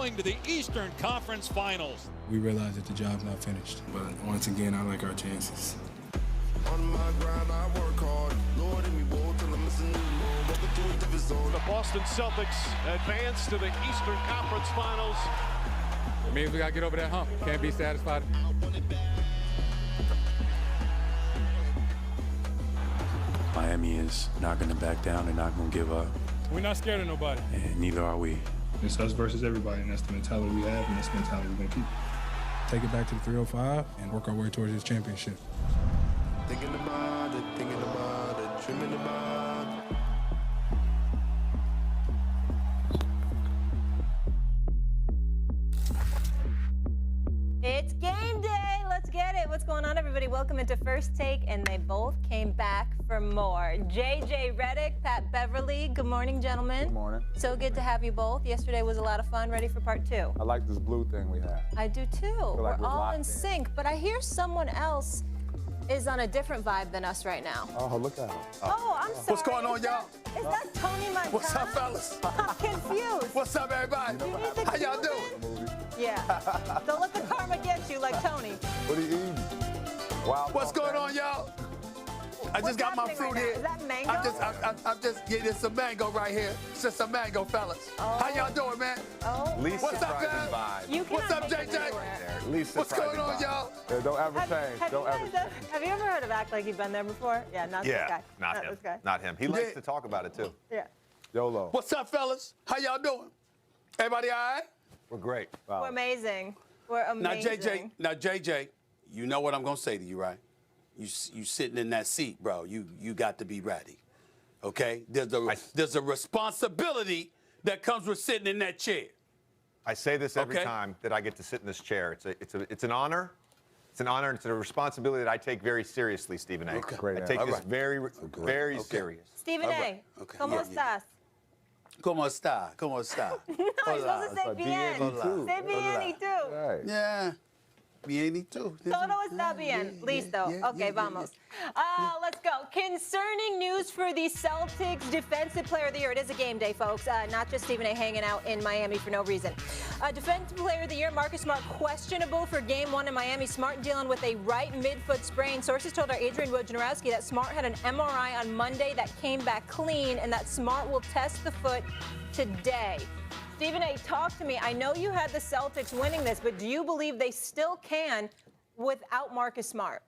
going to the Eastern Conference Finals. We realize that the job's not finished, but once again, I like our chances. On my grind, I work hard. Lord, and we will till I'm missing you. Welcome to a different zone. The Boston Celtics advance to the Eastern Conference Finals. It means we got to get over that hump. Can't be satisfied. Miami is not going to back down. They're not going to give up. We're not scared of nobody. And neither are we. It's us versus everybody, and that's the mentality we have, and that's the mentality we're going to keep. Take it back to the 305 and work our way towards this championship. Thinking about it, dreaming about it. It's game day. Let's get it. What's going on, everybody? Welcome into First Take, and they both came back for more. JJ Redick, Pat Beverly. Good morning, gentlemen. Good morning. So good to have you both. Yesterday was a lot of fun. Ready for part two? I like this blue thing we have. I do too. like we're all in in. sync, but I hear someone else is on a different vibe than us right now. Oh, look at him. Oh, I'm sorry. What's going on, y'all? Is that Tony Montana? What's up, fellas? I'm confused. What's up, everybody? You need the How y'all Cuban? doing? Yeah. Don't let the karma get you like Tony. What are you eating? Wow. What's going on, y'all? I just got my fruit right here. Is that mango? I'm just getting some mango right here. It's just some mango, fellas. Oh. How y'all doing, man? Oh. Least What's up, surprising guys? vibe. You What's up, cannot take it JJ? anywhere. Least What's going surprising on, vibe. y'all? Yeah, don't ever change. Have Don't you ever guys change. have you ever heard of act like you've been there before? Yeah, not this guy. Not him. This guy. Not him. He likes to talk about it too. Yeah. YOLO. What's up, fellas? How y'all doing? Everybody all right? We're great. Wow. We're amazing. We're amazing. Now, JJ, you know what I'm going to say to you, right? You sitting in that seat, bro. You got to be ready, okay? There's a responsibility that comes with sitting in that chair. I say this every Okay. time that I get to sit in this chair. It's an honor. It's an honor. It's a responsibility that I take very seriously, Stephen A. Okay. Great I take answer. this All very Okay. serious. Stephen All A. right. Okay. ¿Cómo Yeah. estás? ¿Cómo está? ¿Cómo está? No, you're supposed to say Hola. bien. Hola. Say bien y tú. Right. Yeah. Bien y tú. Todo está bien. Listo. Okay, vamos. Let's go. Concerning news for the Celtics Defensive Player of the Year. It is a game day, folks. Not just Stephen A. hanging out in Miami for no reason. Defensive Player of the Year, Marcus Smart, questionable for Game 1 in Miami. Smart dealing with a right midfoot sprain. Sources told our Adrian Wojnarowski that Smart had an MRI on Monday that came back clean, and that Smart will test the foot today. Stephen A., talk to me. I know you had the Celtics winning this, but do you believe they still can without Marcus Smart?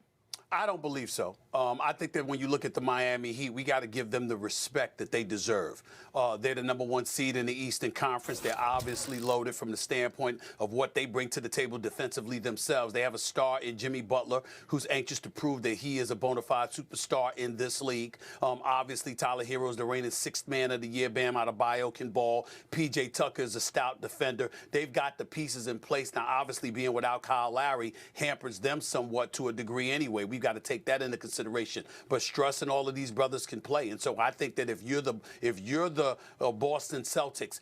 I don't believe so. I think that when you look at the Miami Heat, we got to give them the respect that they deserve. They're the #1 seed in the Eastern Conference. They're obviously loaded from the standpoint of what they bring to the table defensively themselves. They have a star in Jimmy Butler, who's anxious to prove that he is a bona fide superstar in this league. Obviously, Tyler Hero is the reigning 6th man of the year. Bam Adebayo can ball. P.J. Tucker is a stout defender. They've got the pieces in place. Now, obviously, being without Kyle Lowry hampers them somewhat to a degree anyway. We've got to take that into consideration. But Struss and all of these brothers can play, and so I think that if you're the Boston Celtics,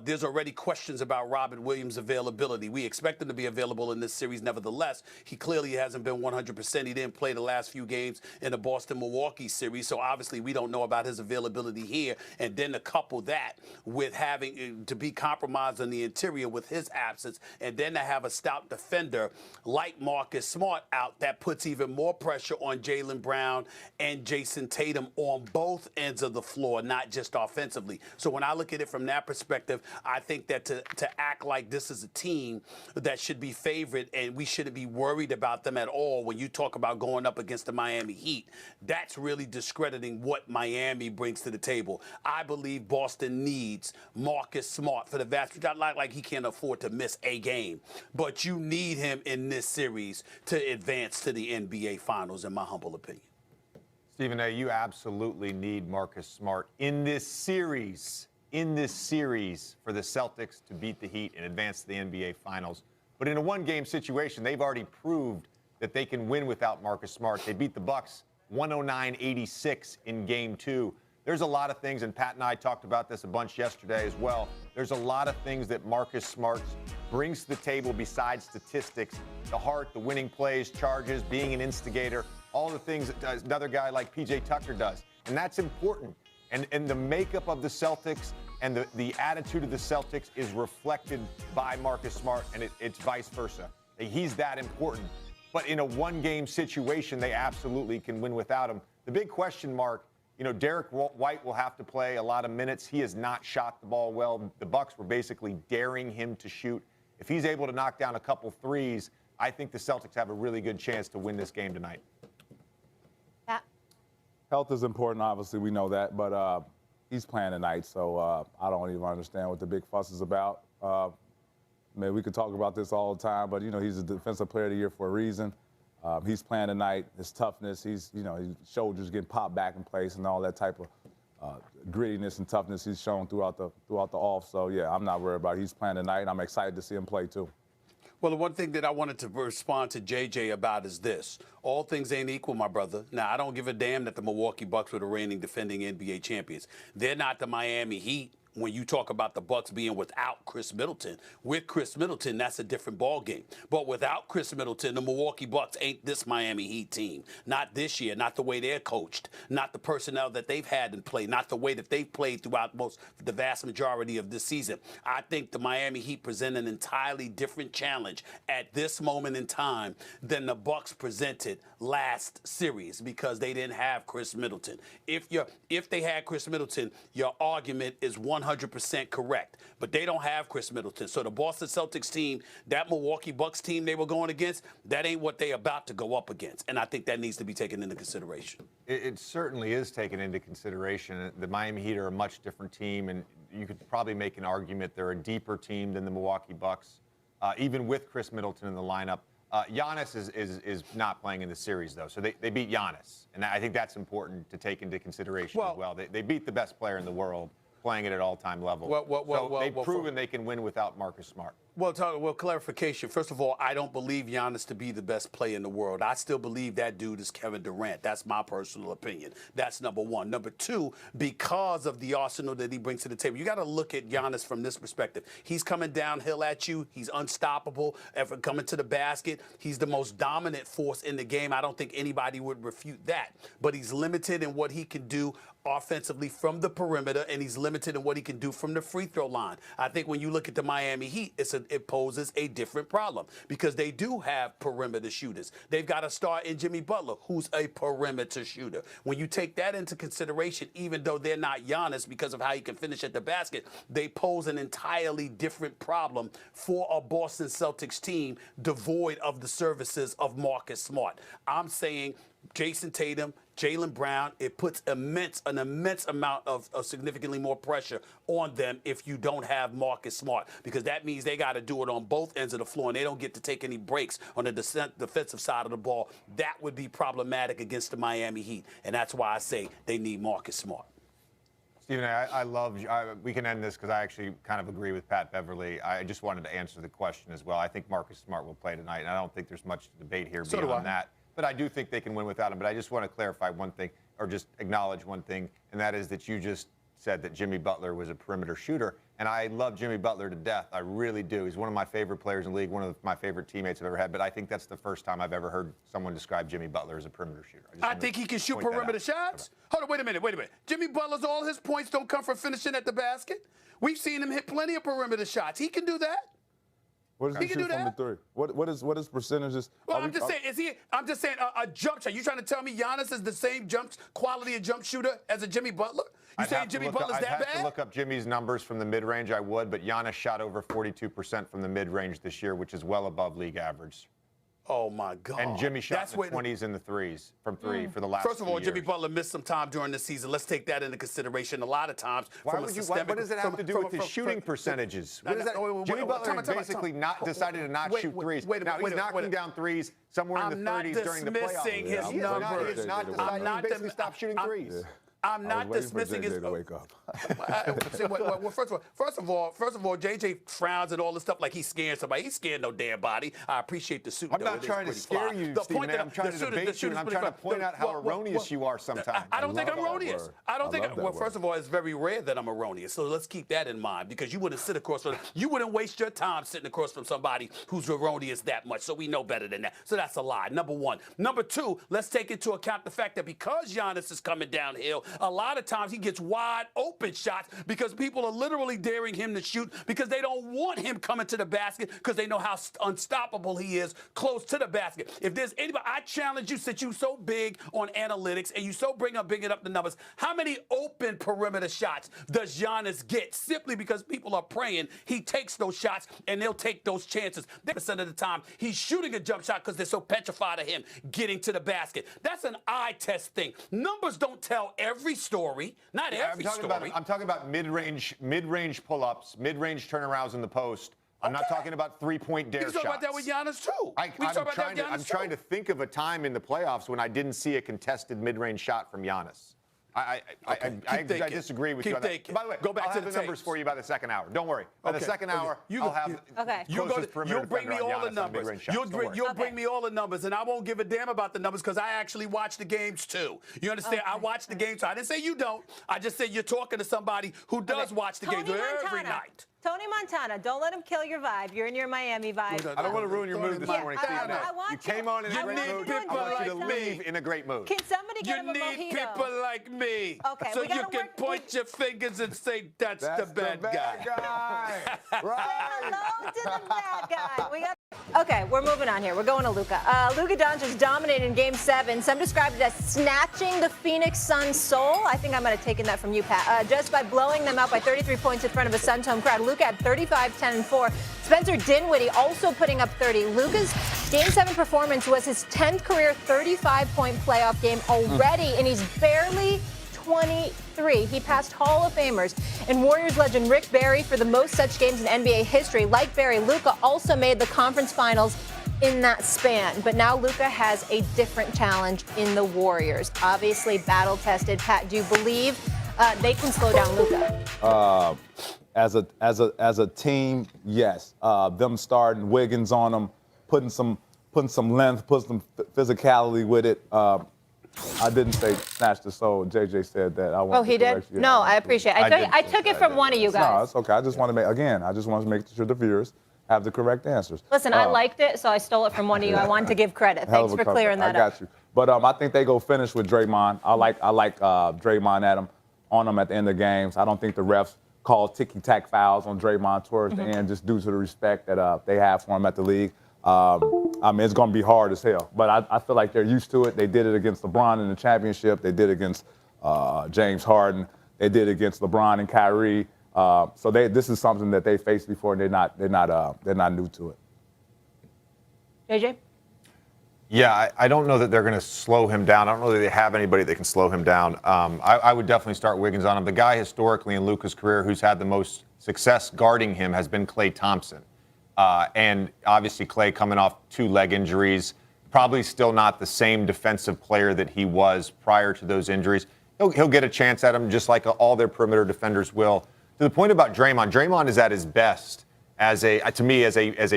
there's already questions about Robert Williams' availability. We expect him to be available in this series. Nevertheless, he clearly hasn't been 100%. He didn't play the last few games in the Boston-Milwaukee series, so obviously we don't know about his availability here. And then to couple that with having to be compromised on the interior with his absence, and then to have a stout defender like Marcus Smart out, that puts even more pressure on Jaylen Brown and Jason Tatum on both ends of the floor, not just offensively. So when I look at it from that perspective, I think that to act like this is a team that should be favored and we shouldn't be worried about them at all when you talk about going up against the Miami Heat, that's really discrediting what Miami brings to the table. I believe Boston needs Marcus Smart for the vast majority. Not like he can't afford to miss a game, but you need him in this series to advance to the NBA Finals, in my humble opinion. Stephen A., you absolutely need Marcus Smart in this series for the Celtics to beat the Heat and advance to the NBA Finals. But in a one-game situation, they've already proved that they can win without Marcus Smart. They beat the Bucks 109-86 in Game 2. There's a lot of things, and Pat and I talked about this a bunch yesterday as well. There's a lot of things that Marcus Smart brings to the table besides statistics, the heart, the winning plays, charges, being an instigator, all the things that another guy like P.J. Tucker does. And that's important. And the makeup of the Celtics, and the attitude of the Celtics is reflected by Marcus Smart, and it's vice versa. He's that important. But in a one-game situation, they absolutely can win without him. The big question mark, Derek White will have to play a lot of minutes. He has not shot the ball well. The Bucks were basically daring him to shoot. If he's able to knock down a couple threes, I think the Celtics have a really good chance to win this game tonight. Yeah. Health is important, obviously, we know that, but he's playing tonight, so I don't even understand what the big fuss is about. We could talk about this all the time, but, he's a defensive player of the year for a reason. He's playing tonight. His toughness, his shoulders getting popped back in place and all that type of grittiness and toughness he's shown throughout the off. So, yeah, I'm not worried about it. He's playing tonight, and I'm excited to see him play, too. Well, the one thing that I wanted to respond to JJ about is this. All things ain't equal, my brother. Now, I don't give a damn that the Milwaukee Bucks were the reigning defending NBA champions. They're not the Miami Heat. When you talk about the Bucks being without Chris Middleton, with Chris Middleton, that's a different ballgame. But without Chris Middleton, the Milwaukee Bucks ain't this Miami Heat team. Not this year, not the way they're coached, not the personnel that they've had in play, not the way that they've played throughout the vast majority of this season. I think the Miami Heat present an entirely different challenge at this moment in time than the Bucks presented last series because they didn't have Chris Middleton. If they had Chris Middleton, your argument is 100% correct. But they don't have Chris Middleton. So the Boston Celtics team, that Milwaukee Bucks team they were going against, that ain't what they about to go up against. And I think that needs to be taken into consideration. It certainly is taken into consideration. The Miami Heat are a much different team, and you could probably make an argument they're a deeper team than the Milwaukee Bucks, even with Chris Middleton in the lineup. Giannis is not playing in the series, though, so they beat Giannis. And I think that's important to take into consideration as well. They beat the best player in the world, playing it at all-time level. They've proven they can win without Marcus Smart. Well, clarification. First of all, I don't believe Giannis to be the best player in the world. I still believe that dude is Kevin Durant. That's my personal opinion. That's number one. Number two, because of the arsenal that he brings to the table, you got to look at Giannis from this perspective. He's coming downhill at you. He's unstoppable. Ever coming to the basket, he's the most dominant force in the game. I don't think anybody would refute that. But he's limited in what he can do offensively from the perimeter, and he's limited in what he can do from the free throw line. I think when you look at the Miami Heat, it poses a different problem because they do have perimeter shooters. They've got a star in Jimmy Butler, who's a perimeter shooter. When you take that into consideration, even though they're not Giannis because of how he can finish at the basket, they pose an entirely different problem for a Boston Celtics team devoid of the services of Marcus Smart. I'm saying Jason Tatum, Jaylen Brown, it puts an immense amount of significantly more pressure on them if you don't have Marcus Smart, because that means they got to do it on both ends of the floor, and they don't get to take any breaks on the defensive side of the ball. That would be problematic against the Miami Heat, and that's why I say they need Marcus Smart. Stephen, I love you. We can end this because I actually kind of agree with Pat Beverly. I just wanted to answer the question as well. I think Marcus Smart will play tonight, and I don't think there's much debate here beyond that. But I do think they can win without him. But I just want to clarify one thing, or just acknowledge one thing, and that is that you just said that Jimmy Butler was a perimeter shooter. And I love Jimmy Butler to death. I really do. He's one of my favorite players in the league, one of my favorite teammates I've ever had. But I think that's the first time I've ever heard someone describe Jimmy Butler as a perimeter shooter. I think he can shoot perimeter shots. Hold on, wait a minute. Jimmy Butler's, all his points don't come from finishing at the basket. We've seen him hit plenty of perimeter shots. He can do that. What does he shoot from the three? What is percentages? Well, I'm just saying a jump shot. You trying to tell me Giannis is the same quality of jump shooter as a Jimmy Butler? You saying Jimmy Butler's that bad? I'd have to look up Jimmy's numbers from the mid-range. I would, but Giannis shot over 42% from the mid-range this year, which is well above league average. Oh, my God. And Jimmy shot in the 20s and the threes from three for the last First of all, 2 Jimmy years. Butler missed some time during the season. Let's take that into consideration. A lot of times, what does it have to do with his shooting percentages? What is that? Jimmy Butler basically decided to not shoot threes. Now he's knocking down threes somewhere in the 30s during the playoffs. I'm not dismissing his numbers. He's not deciding. He basically stopped shooting threes. I'm not dismissing his. To wake up. Well, first of all, JJ frowns at all this stuff like he's scaring somebody. He's scaring no damn body. I appreciate the suit. I'm not trying to scare you, Stephen. I'm trying to debate you, and I'm trying to point out how erroneous you are sometimes. I don't think I'm erroneous. I don't think. Well, first of all, it's very rare that I'm erroneous. So let's keep that in mind, because you wouldn't sit across from, you wouldn't waste your time sitting across from somebody who's erroneous that much. So we know better than that. So that's a lie. Number one. Number two, let's take into account the fact that because Giannis is coming downhill, a lot of times he gets wide open shots because people are literally daring him to shoot because they don't want him coming to the basket because they know how unstoppable he is close to the basket. If there's anybody, I challenge you, since you're so big on analytics and you so bringing up the numbers, how many open perimeter shots does Giannis get simply because people are praying he takes those shots and they'll take those chances? 90% of the time, he's shooting a jump shot because they're so petrified of him getting to the basket. That's an eye test thing. Numbers don't tell every story, not every story. I'm talking about mid-range pull-ups, mid-range turnarounds in the post. I'm not talking about three-point dare shots. We talk about that with Giannis, too. I'm trying to think of a time in the playoffs when I didn't see a contested mid-range shot from Giannis. I disagree with you on that. By the way, go back to the numbers for you by the second hour. Don't worry. By the second hour, I'll have you'll bring me all the numbers. You'll bring me all the numbers, and I won't give a damn about the numbers because I actually watch the games, too. You understand? I watch the games. So I didn't say you don't. I just said you're talking to somebody who does watch the games every night. Tony Montana, don't let him kill your vibe. You're in your Miami vibe. I don't want to ruin your mood this morning, Steve. You came on in a great mood. I want you to leave in a great mood. Can somebody get him a mojito? You need people like me. Okay, so you can point your fingers and say, that's the bad guy. Right. Say hello to the bad guy. Okay, we're moving on here. We're going to Luka. Luka Doncic dominated in Game 7. Some described it as snatching the Phoenix Suns' soul. I think I might have taken that from you, Pat. Just by blowing them out by 33 points in front of a Suns home crowd. Luka had 35, 10, and 4. Spencer Dinwiddie also putting up 30. Luka's Game 7 performance was his 10th career 35-point playoff game already, and he's barely 23. He passed Hall of Famers and Warriors legend Rick Barry for the most such games in NBA history. Like Barry, Luka also made the conference finals in that span. But now Luka has a different challenge in the Warriors. Obviously battle-tested. Pat, do you believe they can slow down Luka? As a team, yes. Them starting Wiggins on them, putting some length, putting some physicality with it. I didn't say snatch the soul. JJ said that. He did? No, I appreciate it. I took it from one of you guys. No, it's okay. I just want to make sure the viewers have the correct answers. Listen, I liked it, so I stole it from one of you. I wanted to give credit. Thanks for clearing that up. I got you. But I think they go finish with Draymond. I like Draymond on them at the end of games. I don't think the refs call ticky-tack fouls on Draymond towards the end just due to the respect that they have for him at the league. It's going to be hard as hell, but I feel like they're used to it. They did it against LeBron in the championship. They did it against James Harden. They did it against LeBron and Kyrie. So this is something that they faced before, and they're not new to it. JJ? Yeah, I don't know that they're going to slow him down. I don't know that they have anybody that can slow him down. I would definitely start Wiggins on him. The guy historically in Luka's career who's had the most success guarding him has been Klay Thompson. And obviously Klay coming off 2 leg injuries, probably still not the same defensive player that he was prior to those injuries. He'll get a chance at him just like all their perimeter defenders will. To the point about Draymond is at his best as a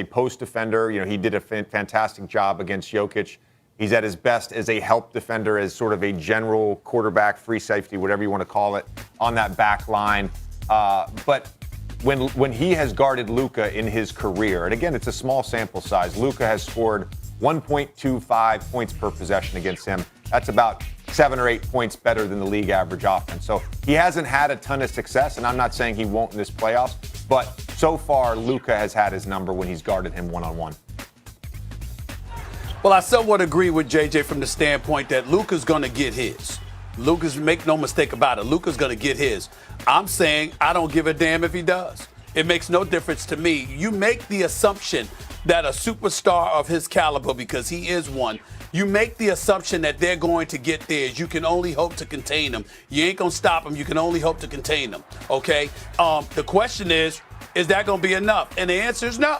post defender. You know, he did a fantastic job against Jokic. He's at his best as a help defender, as sort of a general quarterback, free safety, whatever you want to call it, on that back line. But when he has guarded Luka in his career, and again, it's a small sample size, Luka has scored 1.25 points per possession against him. That's about 7 or 8 points better than the league average offense. So he hasn't had a ton of success, and I'm not saying he won't in this playoffs, but so far Luka has had his number when he's guarded him one-on-one. Well, I somewhat agree with JJ from the standpoint that Luka's going to get his. Make no mistake about it. Luka's going to get his. I'm saying I don't give a damn if he does. It makes no difference to me. You make the assumption that a superstar of his caliber, because he is one, you make the assumption that they're going to get theirs. You can only hope to contain them. You ain't going to stop them. You can only hope to contain them. Okay? The question is that going to be enough? And the answer is no.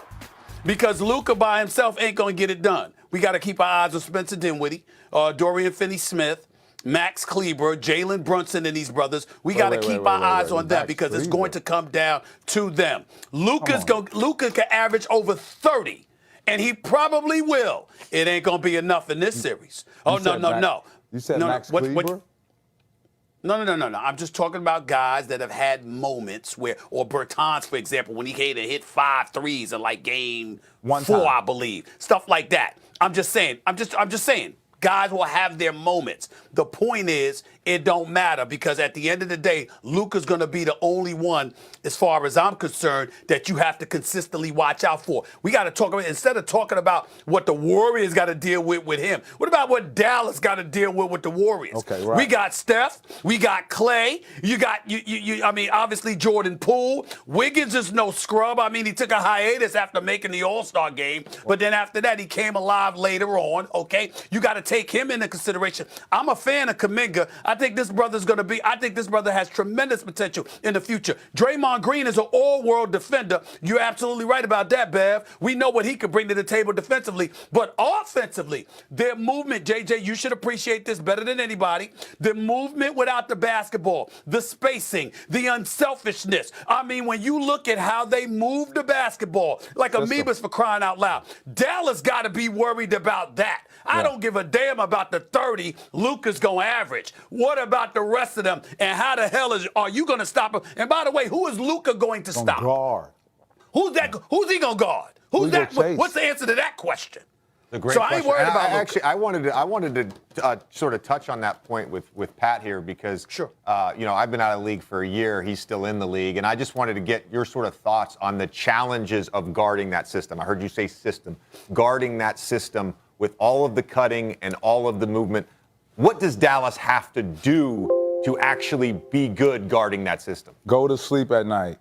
Because Luka by himself ain't going to get it done. We got to keep our eyes on Spencer Dinwiddie, Dorian Finney-Smith, Max Kleber, Jalen Brunson, and these brothers. We got to keep our eyes on them because it's going to come down to them. Luka can average over 30, and he probably will. It ain't going to be enough in this series. Oh, no. You said Max Kleber? No. I'm just talking about guys that have had moments where, or Bertans, for example, when he hit 5 threes in like game 4, I believe. Stuff like that. I'm just saying. Guys will have their moments. The point is it don't matter because at the end of the day, Luka's going to be the only one, as far as I'm concerned, that you have to consistently watch out for. We got to talk about, instead of talking about what the Warriors got to deal with him, what about what Dallas got to deal with the Warriors? Okay, right. We got Steph, we got Clay, you got, I mean, obviously Jordan Poole. Wiggins is no scrub. I mean, he took a hiatus after making the All-Star game, but then after that, he came alive later on, okay? You got to take him into consideration. I'm a fan of Kuminga. I think this brother has tremendous potential in the future. Draymond Green is an all-world defender. You're absolutely right about that, Bev. We know what he could bring to the table defensively, but offensively, their movement, JJ, you should appreciate this better than anybody. The movement without the basketball, the spacing, the unselfishness. I mean, when you look at how they move the basketball, like amoebas for crying out loud, Dallas got to be worried about that. I don't give a damn about the 30 Luka's going to average. What about the rest of them? And how the hell are you going to stop him? And by the way, who is Luka going to stop? Guard. Who's he going to guard? Who's that? What's the answer to that question? The great so question. I ain't worried about Luka. Actually, I wanted to sort of touch on that point with Pat here because, sure. I've been out of the league for a year. He's still in the league. And I just wanted to get your sort of thoughts on the challenges of guarding that system. I heard you say system. Guarding that system with all of the cutting and all of the movement. What does Dallas have to do to actually be good guarding that system? Go to sleep at night.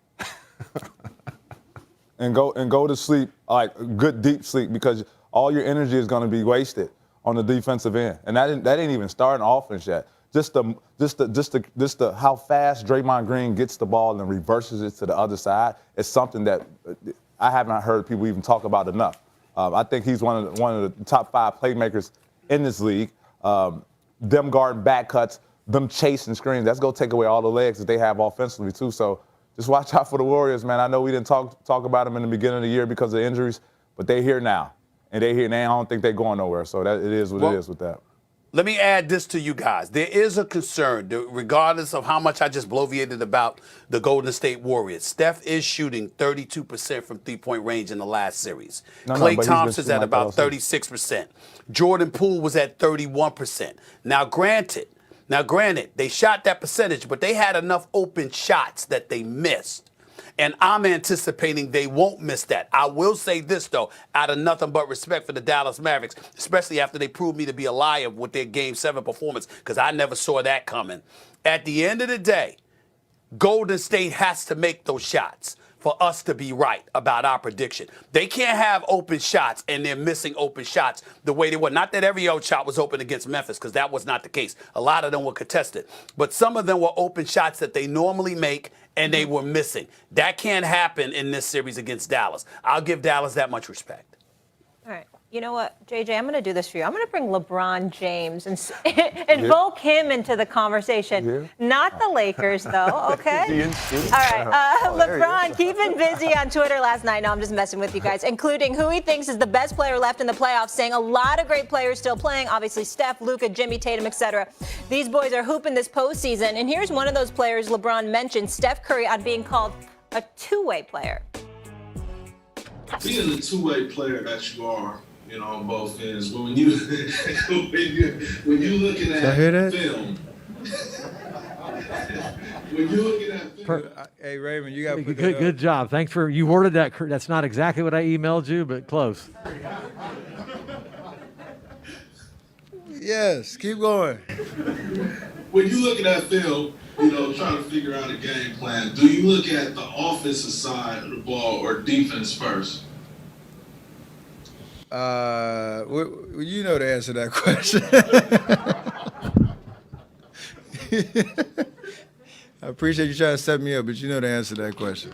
and go to sleep, like good deep sleep, because all your energy is going to be wasted on the defensive end. And that ain't even starting offense yet. Just the how fast Draymond Green gets the ball and reverses it to the other side is something that I have not heard people even talk about enough. I think he's one of the top 5 playmakers in this league. Them guarding back cuts, them chasing screens, that's going to take away all the legs that they have offensively too. So just watch out for the Warriors, man. I know we didn't talk about them in the beginning of the year because of injuries, but they're here now. And they're here now. I don't think they're going nowhere. So it is what it is with that. Let me add this to you guys. There is a concern, regardless of how much I just bloviated about the Golden State Warriors. Steph is shooting 32% from three-point range in the last series. Klay Thompson's at about 36%. Jordan Poole was at 31%. Now, granted, they shot that percentage, but they had enough open shots that they missed. And I'm anticipating they won't miss that. I will say this, though, out of nothing but respect for the Dallas Mavericks, especially after they proved me to be a liar with their Game 7 performance, because I never saw that coming. At the end of the day, Golden State has to make those shots for us to be right about our prediction. They can't have open shots, and they're missing open shots the way they were. Not that every old shot was open against Memphis, because that was not the case. A lot of them were contested. But some of them were open shots that they normally make, and they were missing. That can't happen in this series against Dallas. I'll give Dallas that much respect. All right. You know what, JJ, I'm going to do this for you. I'm going to bring LeBron James and invoke him into the conversation. Not the Lakers, though, okay? All right. LeBron keeping busy on Twitter last night. No, I'm just messing with you guys, including who he thinks is the best player left in the playoffs, saying a lot of great players still playing. Obviously, Steph, Luka, Jimmy, Tatum, etc. These boys are hooping this postseason. And here's one of those players LeBron mentioned, Steph Curry, on being called a two-way player. Being the two-way player that you are, on both ends. But when you looking at film, when you looking at film, hey Raymond, you got to put good job. Thanks for you worded that. That's not exactly what I emailed you, but close. Yes, keep going. When you look at that film, trying to figure out a game plan, do you look at the offensive side of the ball or defense first? You know the answer to that question. I appreciate you trying to set me up, but you know the answer to that question.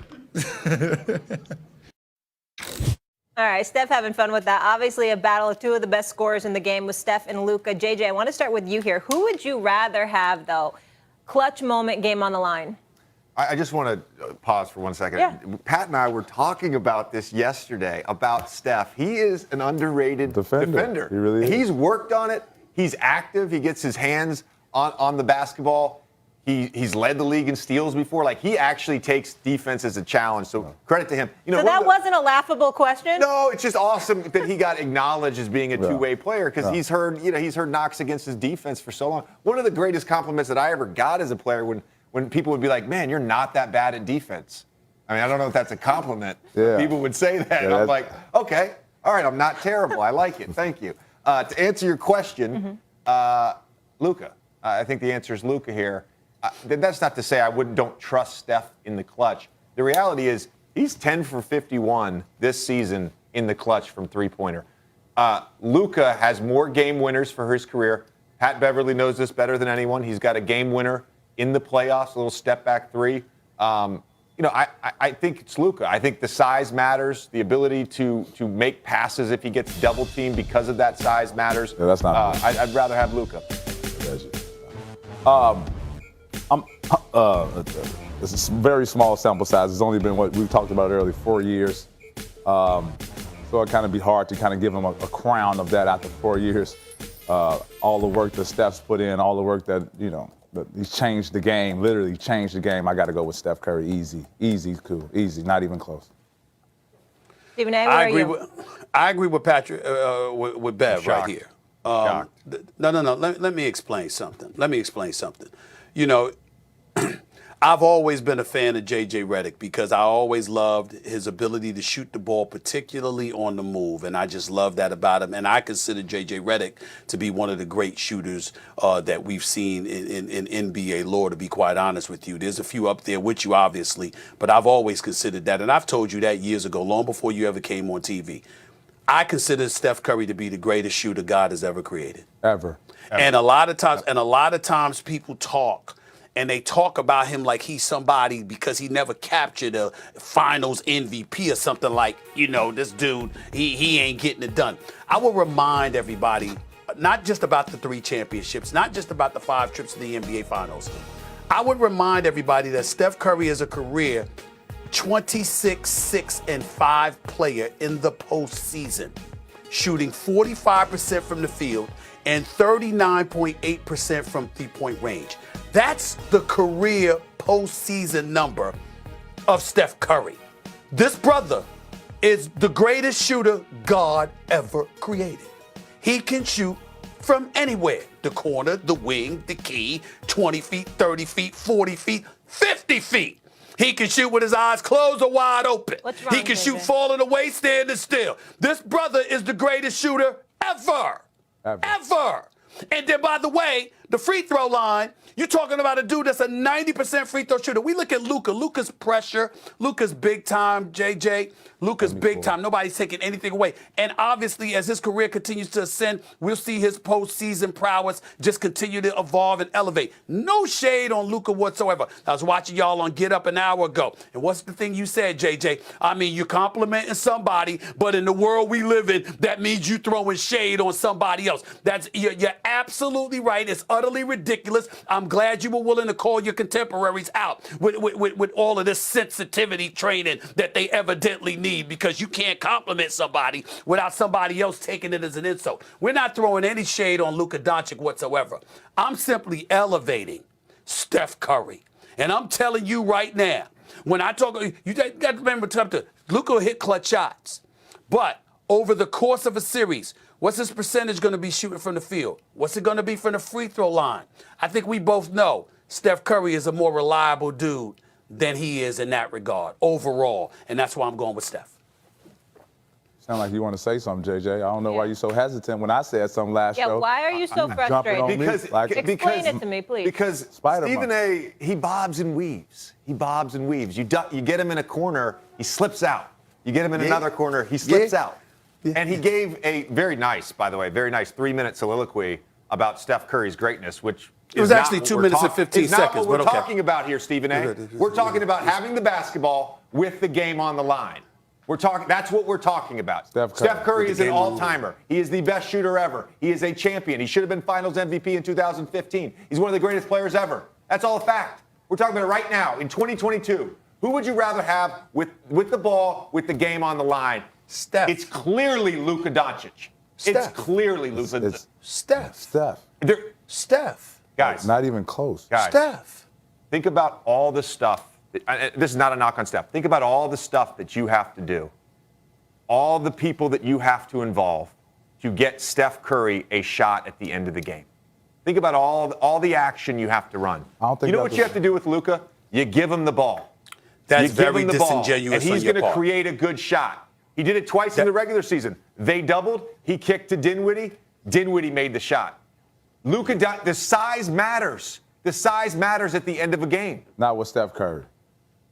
All right, Steph having fun with that. Obviously, a battle of two of the best scorers in the game with Steph and Luka. JJ, I want to start with you here. Who would you rather have, though? Clutch moment, game on the line. I just want to pause for 1 second. Yeah. Pat and I were talking about this yesterday, about Steph. He is an underrated defender. He really is. He's worked on it. He's active. He gets his hands on the basketball. He's led the league in steals before. Like, he actually takes defense as a challenge. So credit to him. So that wasn't a laughable question? No, it's just awesome that he got acknowledged as being a two-way player because he's heard knocks against his defense for so long. One of the greatest compliments that I ever got as a player when people would be like, man, you're not that bad at defense. I mean, I don't know if that's a compliment. Yeah. People would say that. And I'm like, okay, all right, I'm not terrible. I like it. Thank you. To answer your question, Luka. I think the answer is Luka here. That's not to say don't trust Steph in the clutch. The reality is he's 10 for 51 this season in the clutch from three-pointer. Luka has more game winners for his career. Pat Beverly knows this better than anyone. He's got a game winner in the playoffs, a little step-back three. I think it's Luka. I think the size matters. The ability to make passes if he gets double-teamed because of that size matters. Yeah, that's not I'd rather have Luka. It's a very small sample size. It's only been what we talked about earlier, 4 years. So it'd kind of be hard to kind of give him a crown of that after 4 years. All the work that Steph's put in, all the work that he's changed the game, literally changed the game. I got to go with Steph Curry. Easy, cool, easy, not even close. Stephen A., I agree with Patrick, with Bev right here. No. Let me explain something. I've always been a fan of J.J. Redick because I always loved his ability to shoot the ball, particularly on the move, and I just love that about him. And I consider J.J. Redick to be one of the great shooters that we've seen in NBA lore, to be quite honest with you. There's a few up there with you, obviously, but I've always considered that, and I've told you that years ago, long before you ever came on TV. I consider Steph Curry to be the greatest shooter God has ever created. Ever. And a lot of times people talk, and they talk about him like he's somebody because he never captured a finals MVP or something like, this dude, he ain't getting it done. I will remind everybody, not just about the 3 championships, not just about the 5 trips to the NBA finals. I would remind everybody that Steph Curry is a career 26-6-5 player in the postseason, shooting 45% from the field and 39.8% from three-point range. That's the career postseason number of Steph Curry. This brother is the greatest shooter God ever created. He can shoot from anywhere. The corner, the wing, the key, 20 feet, 30 feet, 40 feet, 50 feet. He can shoot with his eyes closed or wide open. He can shoot falling away, standing still. This brother is the greatest shooter ever. Ever. And then, by the way, the free throw line, you're talking about a dude that's a 90% free throw shooter. We look at Luka. Luka's pressure. Luka's big time, JJ. Luka's big time. Nobody's taking anything away. And obviously, as his career continues to ascend, we'll see his postseason prowess just continue to evolve and elevate. No shade on Luka whatsoever. I was watching y'all on Get Up an hour ago. And what's the thing you said, JJ? I mean, you're complimenting somebody, but in the world we live in, that means you throwing shade on somebody else. You're absolutely right. It's utterly ridiculous. I'm glad you were willing to call your contemporaries out with all of this sensitivity training that they evidently need, because you can't compliment somebody without somebody else taking it as an insult. We're not throwing any shade on Luka Doncic whatsoever. I'm simply elevating Steph Curry. And I'm telling you right now, when I talk, you got to remember, Luka will hit clutch shots. But over the course of a series, what's his percentage going to be shooting from the field? What's it going to be from the free throw line? I think we both know Steph Curry is a more reliable dude than he is in that regard overall, and that's why I'm going with Steph. Sound like you want to say something, JJ. I don't know why you're so hesitant when I said something last show. Yeah, why are you so frustrated? Explain it to me, please. Because Stephen A., he bobs and weaves. You get him in a corner, he slips out. You get him in another corner, he slips out. Yeah. And he gave a very nice 3-minute soliloquy about Steph Curry's greatness, which it was actually 2 minutes and 15 seconds. Not what we're talking about here, Stephen A. We're talking about having the basketball with the game on the line. That's what we're talking about. Steph Curry is an all-timer. He is the best shooter ever. He is a champion. He should have been Finals MVP in 2015. He's one of the greatest players ever. That's all a fact. We're talking about it right now in 2022. Who would you rather have with the ball, with the game on the line? Steph. It's clearly Luka Doncic. It's clearly Luka. Steph. Steph. Guys. Not even close. Guys. Steph. Think about all the stuff. This is not a knock on Steph. Think about all the stuff that you have to do, all the people that you have to involve to get Steph Curry a shot at the end of the game. Think about all the action you have to run. You know what you have to do with Luka? You give him the ball. That's very disingenuous. And he's going to create a good shot. He did it twice in the regular season. They doubled. He kicked to Dinwiddie. Dinwiddie made the shot. Luka, the size matters. The size matters at the end of a game. Not with Steph Curry.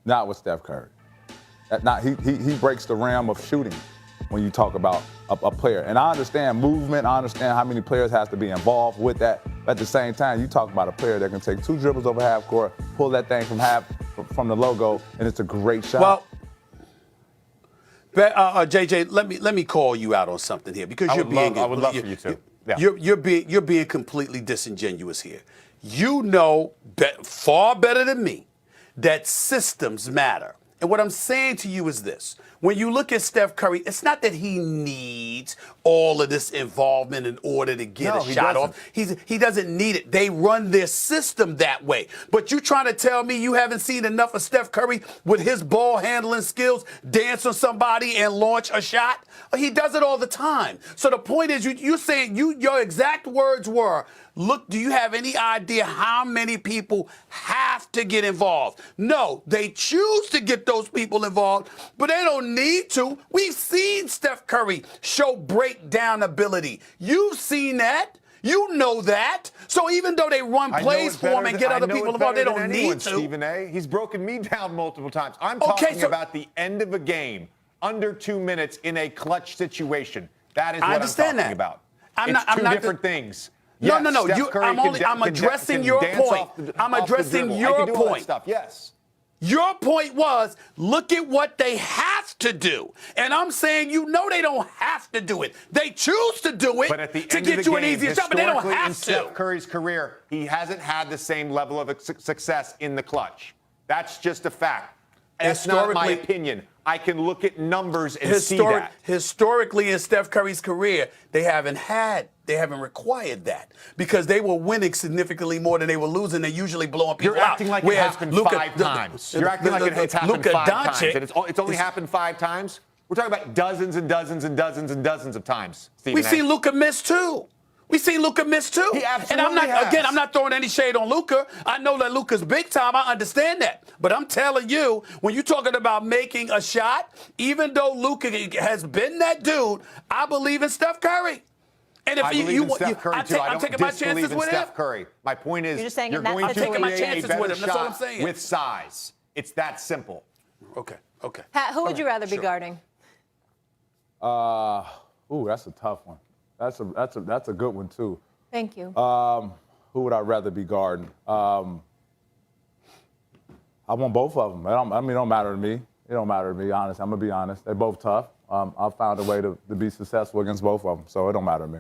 Not with Steph Curry. He breaks the rim of shooting when you talk about a player. And I understand movement. I understand how many players has to be involved with that. But at the same time, you talk about a player that can take 2 dribbles over half court, pull that thing from the logo, and it's a great shot. Well, JJ, let me call you out on something here because I would love for you to. Yeah. You're being completely disingenuous here. You know far better than me that systems matter. And what I'm saying to you is this. When you look at Steph Curry, it's not that he needs all of this involvement in order to get a shot off. He doesn't need it. They run their system that way. But you trying to tell me you haven't seen enough of Steph Curry with his ball handling skills, dance on somebody and launch a shot? He does it all the time. So the point is, you're saying your exact words were, look, do you have any idea how many people have to get involved? No, they choose to get those people involved, but they don't need to. We've seen Steph Curry show breakdown ability. You've seen that. You know that. So even though they run plays for him and get other people involved, they don't need to. Stephen A. He's broken me down multiple times. I'm talking about the end of a game, under 2 minutes in a clutch situation. That is what I'm talking about. It's two different things. Yes, no. I'm addressing your point. I'm addressing your point. Yes. Your point was, look at what they have to do. And I'm saying, they don't have to do it. They choose to do it to get you an easier shot, but they don't have to. In Steph Curry's career, he hasn't had the same level of success in the clutch. That's just a fact. That's not my opinion. I can look at numbers and see that. Historically, in Steph Curry's career, they haven't required that because they were winning significantly more than they were losing. They usually blow up people out. You're acting like it has been 5 times. You're acting like it's happened 5 times. And it's only happened 5 times? We're talking about dozens and dozens and dozens and dozens of times, Stephen A. We've seen Luka miss, too. He absolutely has. I'm not throwing any shade on Luka. I know that Luka's big time. I understand that. But I'm telling you, when you're talking about making a shot, even though Luka has been that dude, I believe in Steph Curry. And if I'm taking my chances with Steph Curry. My point is, you're going to taking my create chances a better with him. That's all I'm shot saying. with size. It's that simple. Okay. Pat, who would you rather be guarding? That's a tough one. That's a good one too. Thank you. Who would I rather be guarding? I want both of them. It don't matter to me. It don't matter to me, honestly. I'm going to be honest. They're both tough. I've found a way to be successful against both of them, so it don't matter to me.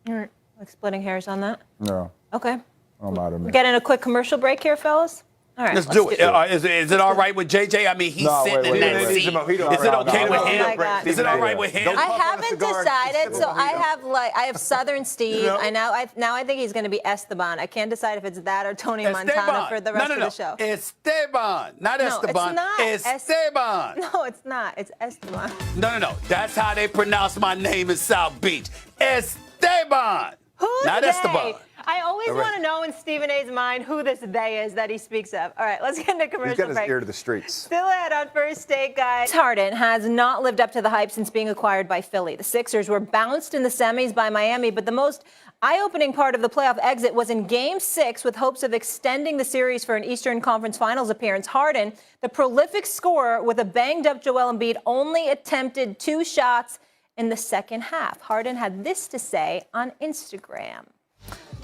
You're like splitting hairs on that? No. Okay. It don't matter to me. We're getting a quick commercial break here, fellas. All right, let's do it. Is it all right with JJ? I mean, he's sitting in that seat. Is it okay with him? Is it all right with him? I haven't decided, so I have Southern Steve. Now I think he's going to be Esteban. I can't decide if it's that or Tony Montana for the rest of the show. Esteban, not Esteban. It's not. Esteban. No, it's not. It's Esteban. No. That's how they pronounce my name in South Beach. Esteban. Who's not they? Esteban. I always want to know in Stephen A's mind who this they is that he speaks of. All right, let's get into commercial break. He's got his ear to the streets. Still ahead on First Take, guys. Harden has not lived up to the hype since being acquired by Philly. The Sixers were bounced in the semis by Miami, but the most eye-opening part of the playoff exit was in Game 6 with hopes of extending the series for an Eastern Conference Finals appearance. Harden, the prolific scorer with a banged-up Joel Embiid, only attempted 2 shots in the second half. Harden had this to say on Instagram.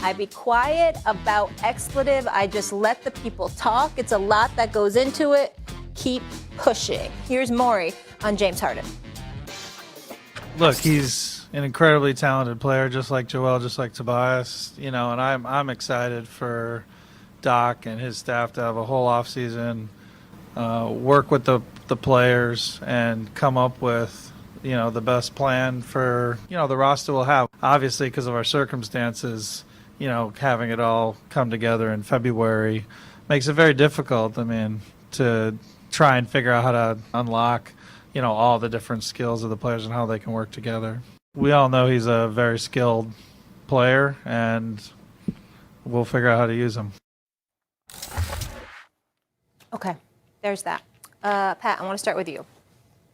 I be quiet about expletive. I just let the people talk. It's a lot that goes into it. Keep pushing. Here's Maury on James Harden. Look, he's an incredibly talented player, just like Joel, just like Tobias. And I'm excited for Doc and his staff to have a whole offseason, work with the players and come up with the best plan for the roster will have. Obviously, because of our circumstances, having it all come together in February makes it very difficult. I mean, to try and figure out how to unlock, all the different skills of the players and how they can work together. We all know he's a very skilled player, and we'll figure out how to use him. Okay, there's that. Pat, I want to start with you.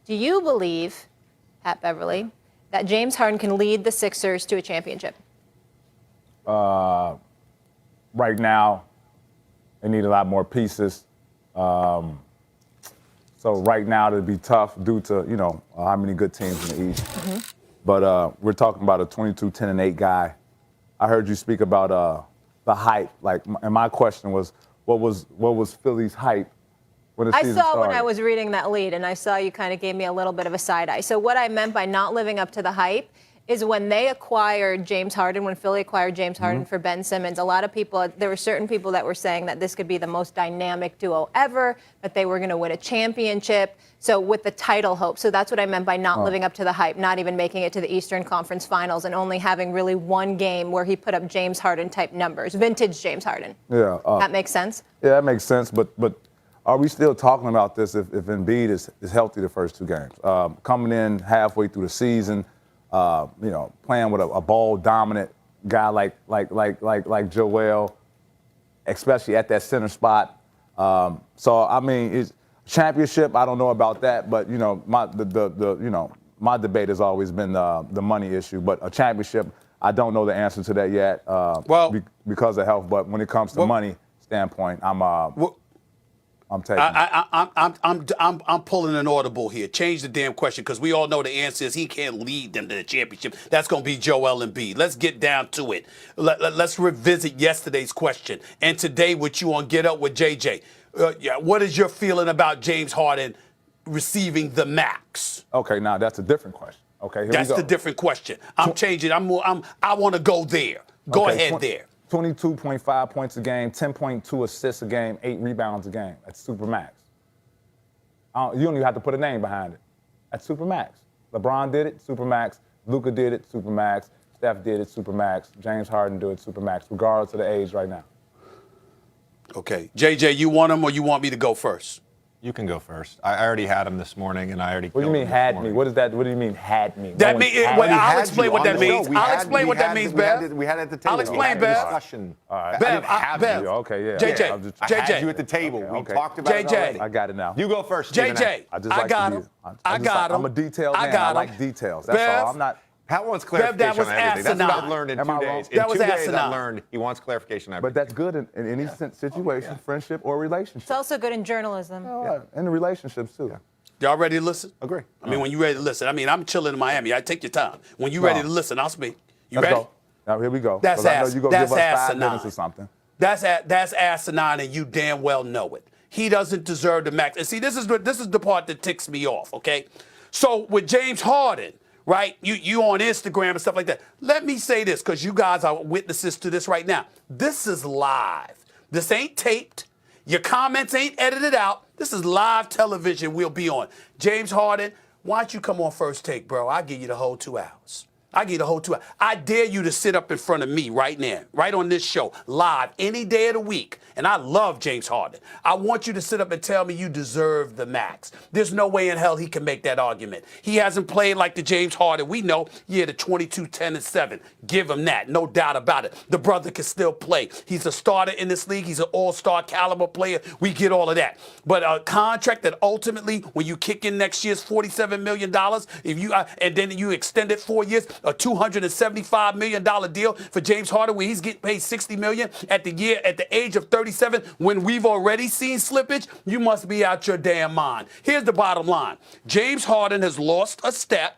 Do you believe, Pat Beverly, that James Harden can lead the Sixers to a championship? Right now, they need a lot more pieces. So right now, it'd be tough due to, how many good teams in the East. Mm-hmm. But we're talking about a 22-10-8 guy. I heard you speak about the hype. And my question was, what was Philly's hype when the season started? When I was reading that lead, and I saw you kind of gave me a little bit of a side eye. So what I meant by not living up to the hype is when they acquired James Harden, when Philly acquired James Harden for Ben Simmons, a lot of people, there were certain people that were saying that this could be the most dynamic duo ever, that they were going to win a championship. So with the title hope. So that's what I meant by not living up to the hype, not even making it to the Eastern Conference Finals and only having really one game where he put up James Harden type numbers, vintage James Harden. Yeah. That makes sense? Yeah, that makes sense. But are we still talking about this if Embiid is healthy the first two games? Coming in halfway through the season, playing with a ball-dominant guy like Joel, especially at that center spot. So I mean, it's championship. I don't know about that, but my debate has always been the money issue. But a championship, I don't know the answer to that yet. Because of health. But when it comes to money standpoint, I'm taking. I'm pulling an audible here. Change the damn question because we all know the answer is he can't lead them to the championship. That's going to be Joel Embiid. Let's get down to it. Let's revisit yesterday's question and today with you on Get Up with JJ. What is your feeling about James Harden receiving the max? Okay, now that's a different question. Okay, here that's we go. the different question. I'm changing. I want to go there. Go ahead there. 22.5 points a game, 10.2 assists a game, 8 rebounds a game. That's supermax. You don't even have to put a name behind it. That's supermax. LeBron did it, supermax. Luka did it, supermax. Steph did it, supermax. James Harden did it, supermax, regardless of the age right now. Okay. JJ, you want him or you want me to go first? You can go first. I already had him this morning, and I already. What do you mean had me? What is that? What do you mean had me? That means. I'll explain what that means. I'll explain what that means, Bev. We had it at the table. I'll explain, Bev. Discussion. Bev. Okay, yeah. JJ. I had you at the table. We talked about it already. I got it now. You go first, JJ. I got him. I'm a detailed man. I like details. That's all. I'm not. Pat wants clarification on everything. That's what I've learned in 2 days. In 2 days, I've learned he wants clarification on everything. But that's good in any situation, friendship, or relationship. It's also good in journalism. Yeah, in the relationships, too. Y'all ready to listen? Agree. I mean, when you're ready to listen. I mean, I'm chilling in Miami. I take your time. When you're ready to listen, I'll speak. You ready? Go. Now, here we go. That's I know you're going to give us 5 minutes asinine. or something. That's asinine, and you damn well know it. He doesn't deserve the max. And see, this is the part that ticks me off, okay? So with James Harden, right, you on Instagram and stuff like that. Let me say this, because you guys are witnesses to this right now. This is live. This ain't taped. Your comments ain't edited out. This is live television we'll be on. James Harden, why don't you come on First Take, bro? I'll give you the whole 2 hours. I give you the whole 2 hours. I dare you to sit up in front of me right now, right on this show, live, any day of the week. And I love James Harden. I want you to sit up and tell me you deserve the max. There's no way in hell he can make that argument. He hasn't played like the James Harden we know. Yeah, the 22, 10, and 7. Give him that. No doubt about it. The brother can still play. He's a starter in this league. He's an all-star caliber player. We get all of that. But a contract that ultimately, when you kick in next year's $47 million, and then you extend it 4 years, a $275 million deal for James Harden, where he's getting paid $60 million at the age of 37, when we've already seen slippage, you must be out your damn mind. Here's the bottom line. James Harden has lost a step.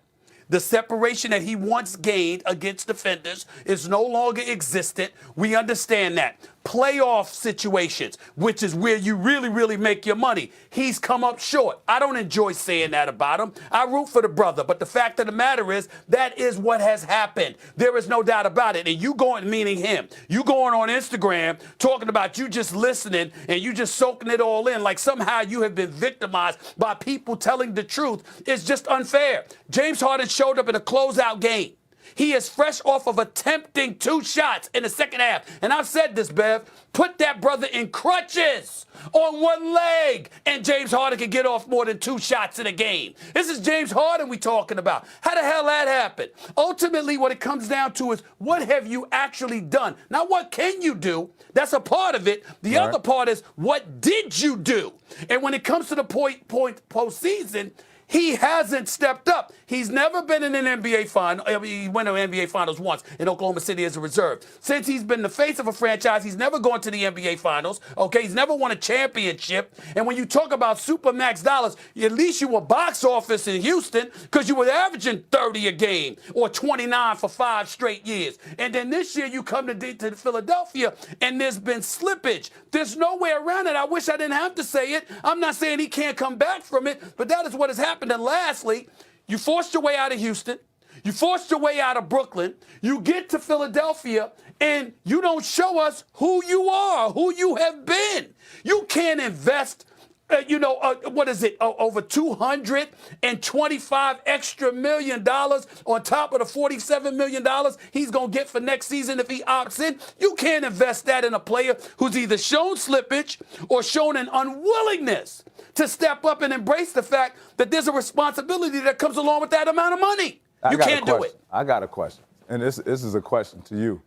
The separation that he once gained against defenders is no longer existent. We understand that. Playoff situations, which is where you really, really make your money, he's come up short. I don't enjoy saying that about him. I root for the brother, but the fact of the matter is that is what has happened. There is no doubt about it. And you going, meaning him, you going on Instagram talking about you just listening and you just soaking it all in like somehow you have been victimized by people telling the truth is just unfair. James Harden showed up in a closeout game. He is fresh off of attempting 2 shots in the second half. And I've said this, Bev, put that brother in crutches on one leg, and James Harden can get off more than 2 shots in a game. This is James Harden we talking about. How the hell that happened? Ultimately, what it comes down to is what have you actually done? Not what can you do. That's a part of it. The other part is what did you do? And when it comes to the postseason, he hasn't stepped up. He's never been in an NBA final. He went to NBA Finals once in Oklahoma City as a reserve. Since he's been the face of a franchise, he's never gone to the NBA Finals. Okay, he's never won a championship. And when you talk about supermax dollars, at least you were box office in Houston because you were averaging 30 a game or 29 for 5 straight years. And then this year you come to Philadelphia and there's been slippage. There's no way around it. I wish I didn't have to say it. I'm not saying he can't come back from it, but that is what has happened. And lastly, you forced your way out of Houston. You forced your way out of Brooklyn. You get to Philadelphia, and you don't show us who you are, who you have been. You can't invest, over $225 extra million on top of the $47 million he's going to get for next season if he opts in. You can't invest that in a player who's either shown slippage or shown an unwillingness to step up and embrace the fact that there's a responsibility that comes along with that amount of money. You can't do it. I got a question, and this is a question to you,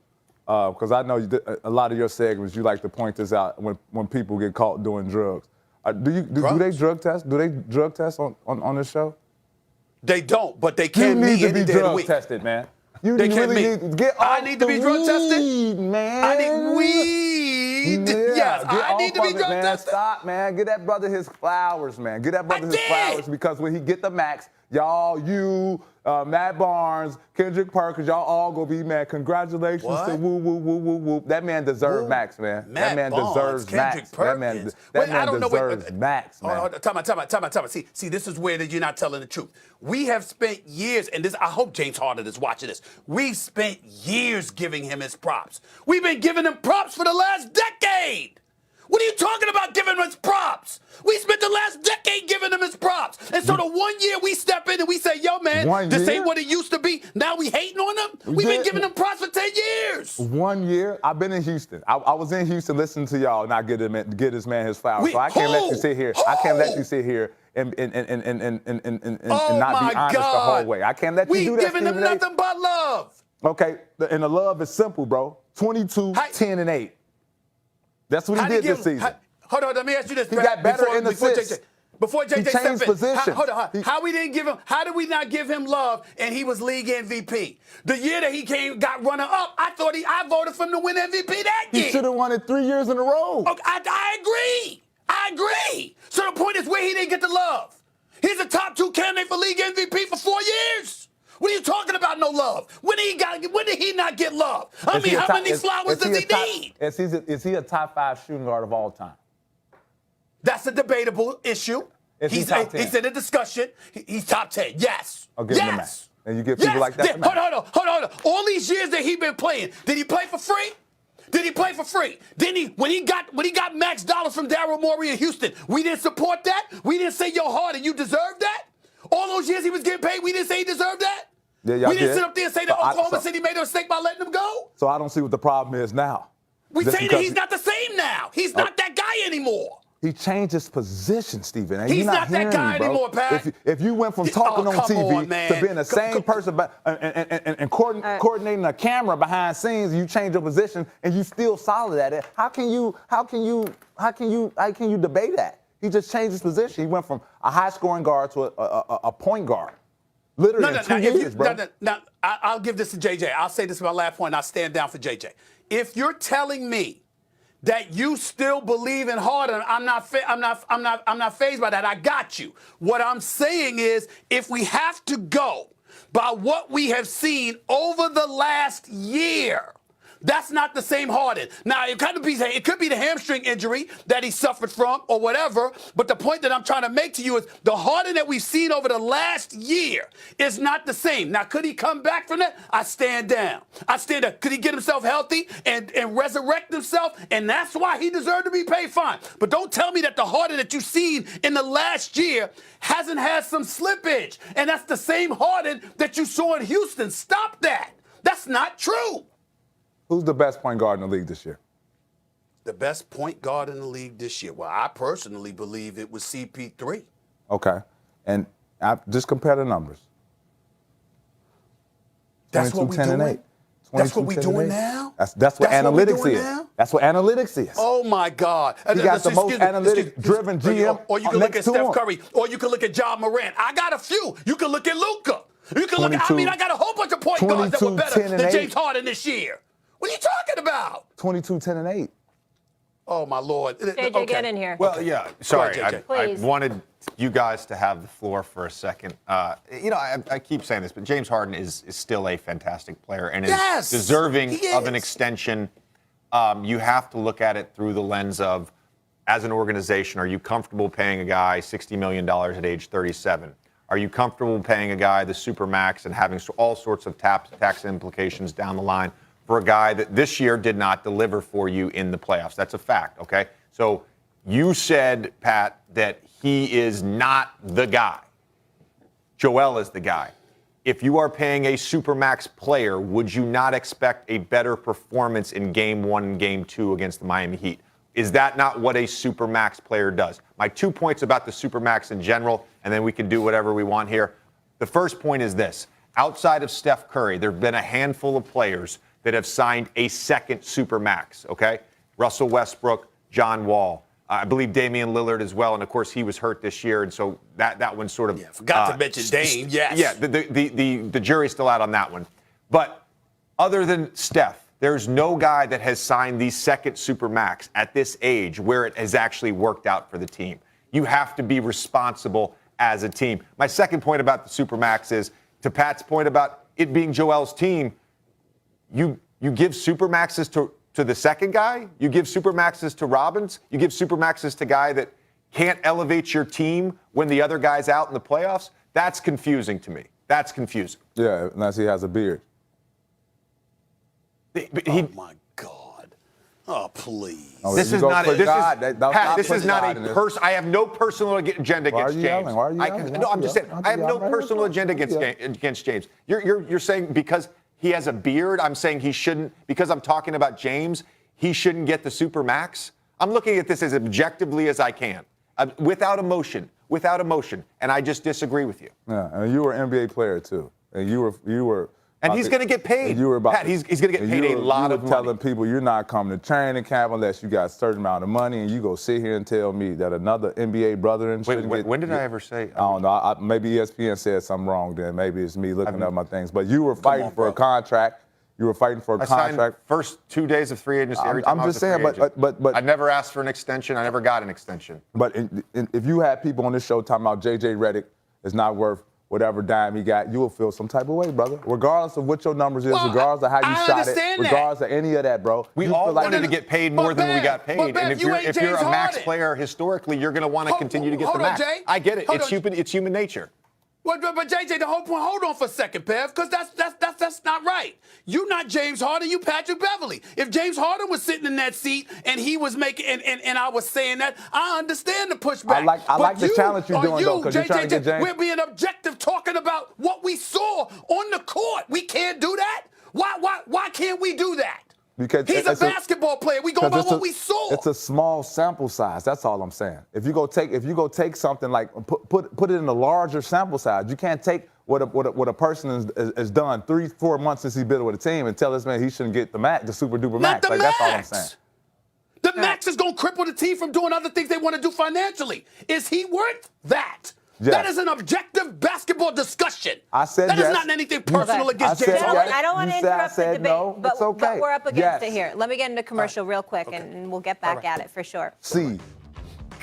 because I know a lot of your segments, you like to point this out when people get caught doing drugs. Do they drug test? Do they drug test on this show? They don't, but they can You need to any be day of the drug week. tested, man. They really can't need to get off I need to be drug tested, man. I need weed. Yeah, Yes, I need to be it, drug man. tested. Stop, man. Get that brother his flowers, man. Get that brother his flowers, because when he get the max, y'all, Matt Barnes, Kendrick Perkins, y'all all gonna be mad. Congratulations to woo, woo, woo, woo, woo. That man deserves max, man. Matt that man Barnes, deserves Kendrick max. Perkins. That man deserves max, man. Time out. See, this is where you're not telling the truth. We have spent years, and I hope James Harden is watching this. We've spent years giving him his props. We've been giving him props for the last decade. What are you talking about giving him his props? We spent the last decade giving him his props. And so the 1 year we step in and we say, yo, man, this ain't what it used to be. Now we hating on him? We've been giving him props for 10 years. 1 year? I've been in Houston. I was in Houston listening to y'all not get this man his flowers. So I can't let you sit here. I can't let you sit here and not be honest the whole way. I can't let you do that. We giving him nothing but love. Okay, and the love is simple, bro. 22, 10, and 8. That's what he did this season. Hold on, let me ask you this. He got better in assists. Before JJ He changed stepped in, positions. hold on. How did we not give him love and he was league MVP? The year that he got runner up, I voted for him to win MVP that year. He should have won it 3 years in a row. Okay, I agree. So the point is where he didn't get the love. He's a top 2 candidate for league MVP for 4 years. What are you talking about, no love? When did he not get love? How many flowers does he need? Is he a top 5 shooting guard of all time? That's a debatable issue. He's top 10? He's in a discussion. He's top 10. Yes. I'll give him the match. And you give people like that the match. Hold on. All these years that he been playing, did he play for free? Didn't he? When he got max dollars from Daryl Morey in Houston, we didn't support that. We didn't say, yo, Harden, you deserve that. All those years he was getting paid, we didn't say he deserved that? Yeah, we didn't sit up there and say that Oklahoma City made a mistake by letting him go? So I don't see what the problem is now. We say that he's not the same now. He's not that guy anymore. He changed his position, Stephen. He's not that guy anymore, Pat. If you went from talking on TV to being the same person and coordinating a camera behind scenes, you change your position and you still solid at it. How can you debate that? He just changed his position. He went from a high-scoring guard to a point guard. Literally in 2 years, bro. I'll give this to JJ. I'll say this is my last point, and I'll stand down for JJ. If you're telling me that you still believe in Harden, I'm not fazed by that. I got you. What I'm saying is, if we have to go by what we have seen over the last year, That's not the same Harden. Now, it could be the hamstring injury that he suffered from or whatever, but the point that I'm trying to make to you is the Harden that we've seen over the last year is not the same. Now, could he come back from that? I stand down. Could he get himself healthy and resurrect himself? And that's why he deserved to be paid fine. But don't tell me that the Harden that you've seen in the last year hasn't had some slippage. And that's the same Harden that you saw in Houston. Stop that. That's not true. Who's the best point guard in the league this year? The best point guard in the league this year? Well, I personally believe it was CP3. Okay. And just compare the numbers. That's what we're doing? That's what we're doing now? That's what analytics is. That's what analytics is. Oh, my God. He got the most analytics-driven GM. Or you can look at Steph Curry. Or you can look at Ja Morant. I got a few. You can look at Luka. You can look at, I got a whole bunch of point guards that were better than James Harden this year. What are you talking about? 22, 10, and 8. Oh, my Lord. JJ, get in here. Well, yeah. Sorry, ahead, I wanted you guys to have the floor for a second. I keep saying this, but James Harden is still a fantastic player and is deserving of an extension. You have to look at it through the lens of, as an organization, are you comfortable paying a guy $60 million at age 37? Are you comfortable paying a guy the supermax and having all sorts of tax implications down the line for a guy that this year did not deliver for you in the playoffs? That's a fact, okay? So you said, Pat, that he is not the guy. Joel is the guy. If you are paying a supermax player, would you not expect a better performance in Game 1 and Game 2 against the Miami Heat? Is that not what a supermax player does? My 2 points about the supermax in general, and then we can do whatever we want here. The first point is this. Outside of Steph Curry, there have been a handful of players that have signed a second supermax, okay? Russell Westbrook, John Wall. I believe Damian Lillard as well, and of course he was hurt this year, and so that one's sort of forgot to mention Dame. Yes. Yeah, the jury's still out on that one. But other than Steph, there's no guy that has signed the second supermax at this age where it has actually worked out for the team. You have to be responsible as a team. My second point about the supermax is, to Pat's point about it being Joel's team, you give supermaxes to the second guy, you give supermaxes to Robbins, you give supermaxes to guy that can't elevate your team when the other guy's out in the playoffs. That's confusing to me. That's confusing. Yeah, unless he has a beard. Oh, my God. Oh, please. This is not a person. I have no personal agenda against James. Why are you yelling? No, I'm just saying. I have no personal agenda against James. You're saying because he has a beard, I'm saying he shouldn't, because I'm talking about James, he shouldn't get the supermax? I'm looking at this as objectively as I can, without emotion, and I just disagree with you. Yeah, and you were an NBA player too, and you were. And he's going to get paid. Pat, he's going to get paid a lot of money. You were telling people you're not coming to training camp unless you got a certain amount of money, and you go sit here and tell me that another NBA brother shouldn't get. When did I ever say? I don't know. Maybe ESPN said something wrong then. Maybe it's me looking up my things. But you were fighting for a contract. You were fighting for a contract. Signed first 2 days of free agency every time I'm just saying, but I never asked for an extension. I never got an extension. But if you had people on this show talking about J.J. Redick is not worth whatever dime he got, you will feel some type of way, brother. Regardless of what your numbers is, regardless of how you shot it, regardless of any of that, bro. We all wanted to get paid more than we got paid. And if you're a max player historically, you're going to want to continue to get the max. I get it. It's human nature. But JJ, the whole point. Hold on for a second, Pev, because that's not right. You're not James Harden. You Patrick Beverley. If James Harden was sitting in that seat and he was making and I was saying that, I understand the pushback. I like the challenge you're doing though, because you're trying to get James. We're being objective, talking about what we saw on the court. We can't do that. Why can't we do that? Because he's a basketball player. We go by what we saw. It's a small sample size. That's all I'm saying. If you go take something like put it in a larger sample size, you can't take what a person has done 3-4 months since he's been with a team and tell this man he shouldn't get the super duper max. That's all I'm saying. The max is going to cripple the team from doing other things they want to do financially. Is he worth that? Yes. That is an objective basketball discussion. I said that yes. is not anything personal against James. I don't want to interrupt the debate, no, but we're up against yes. it here. Let me get into commercial real quick, and we'll get back at it for sure. See.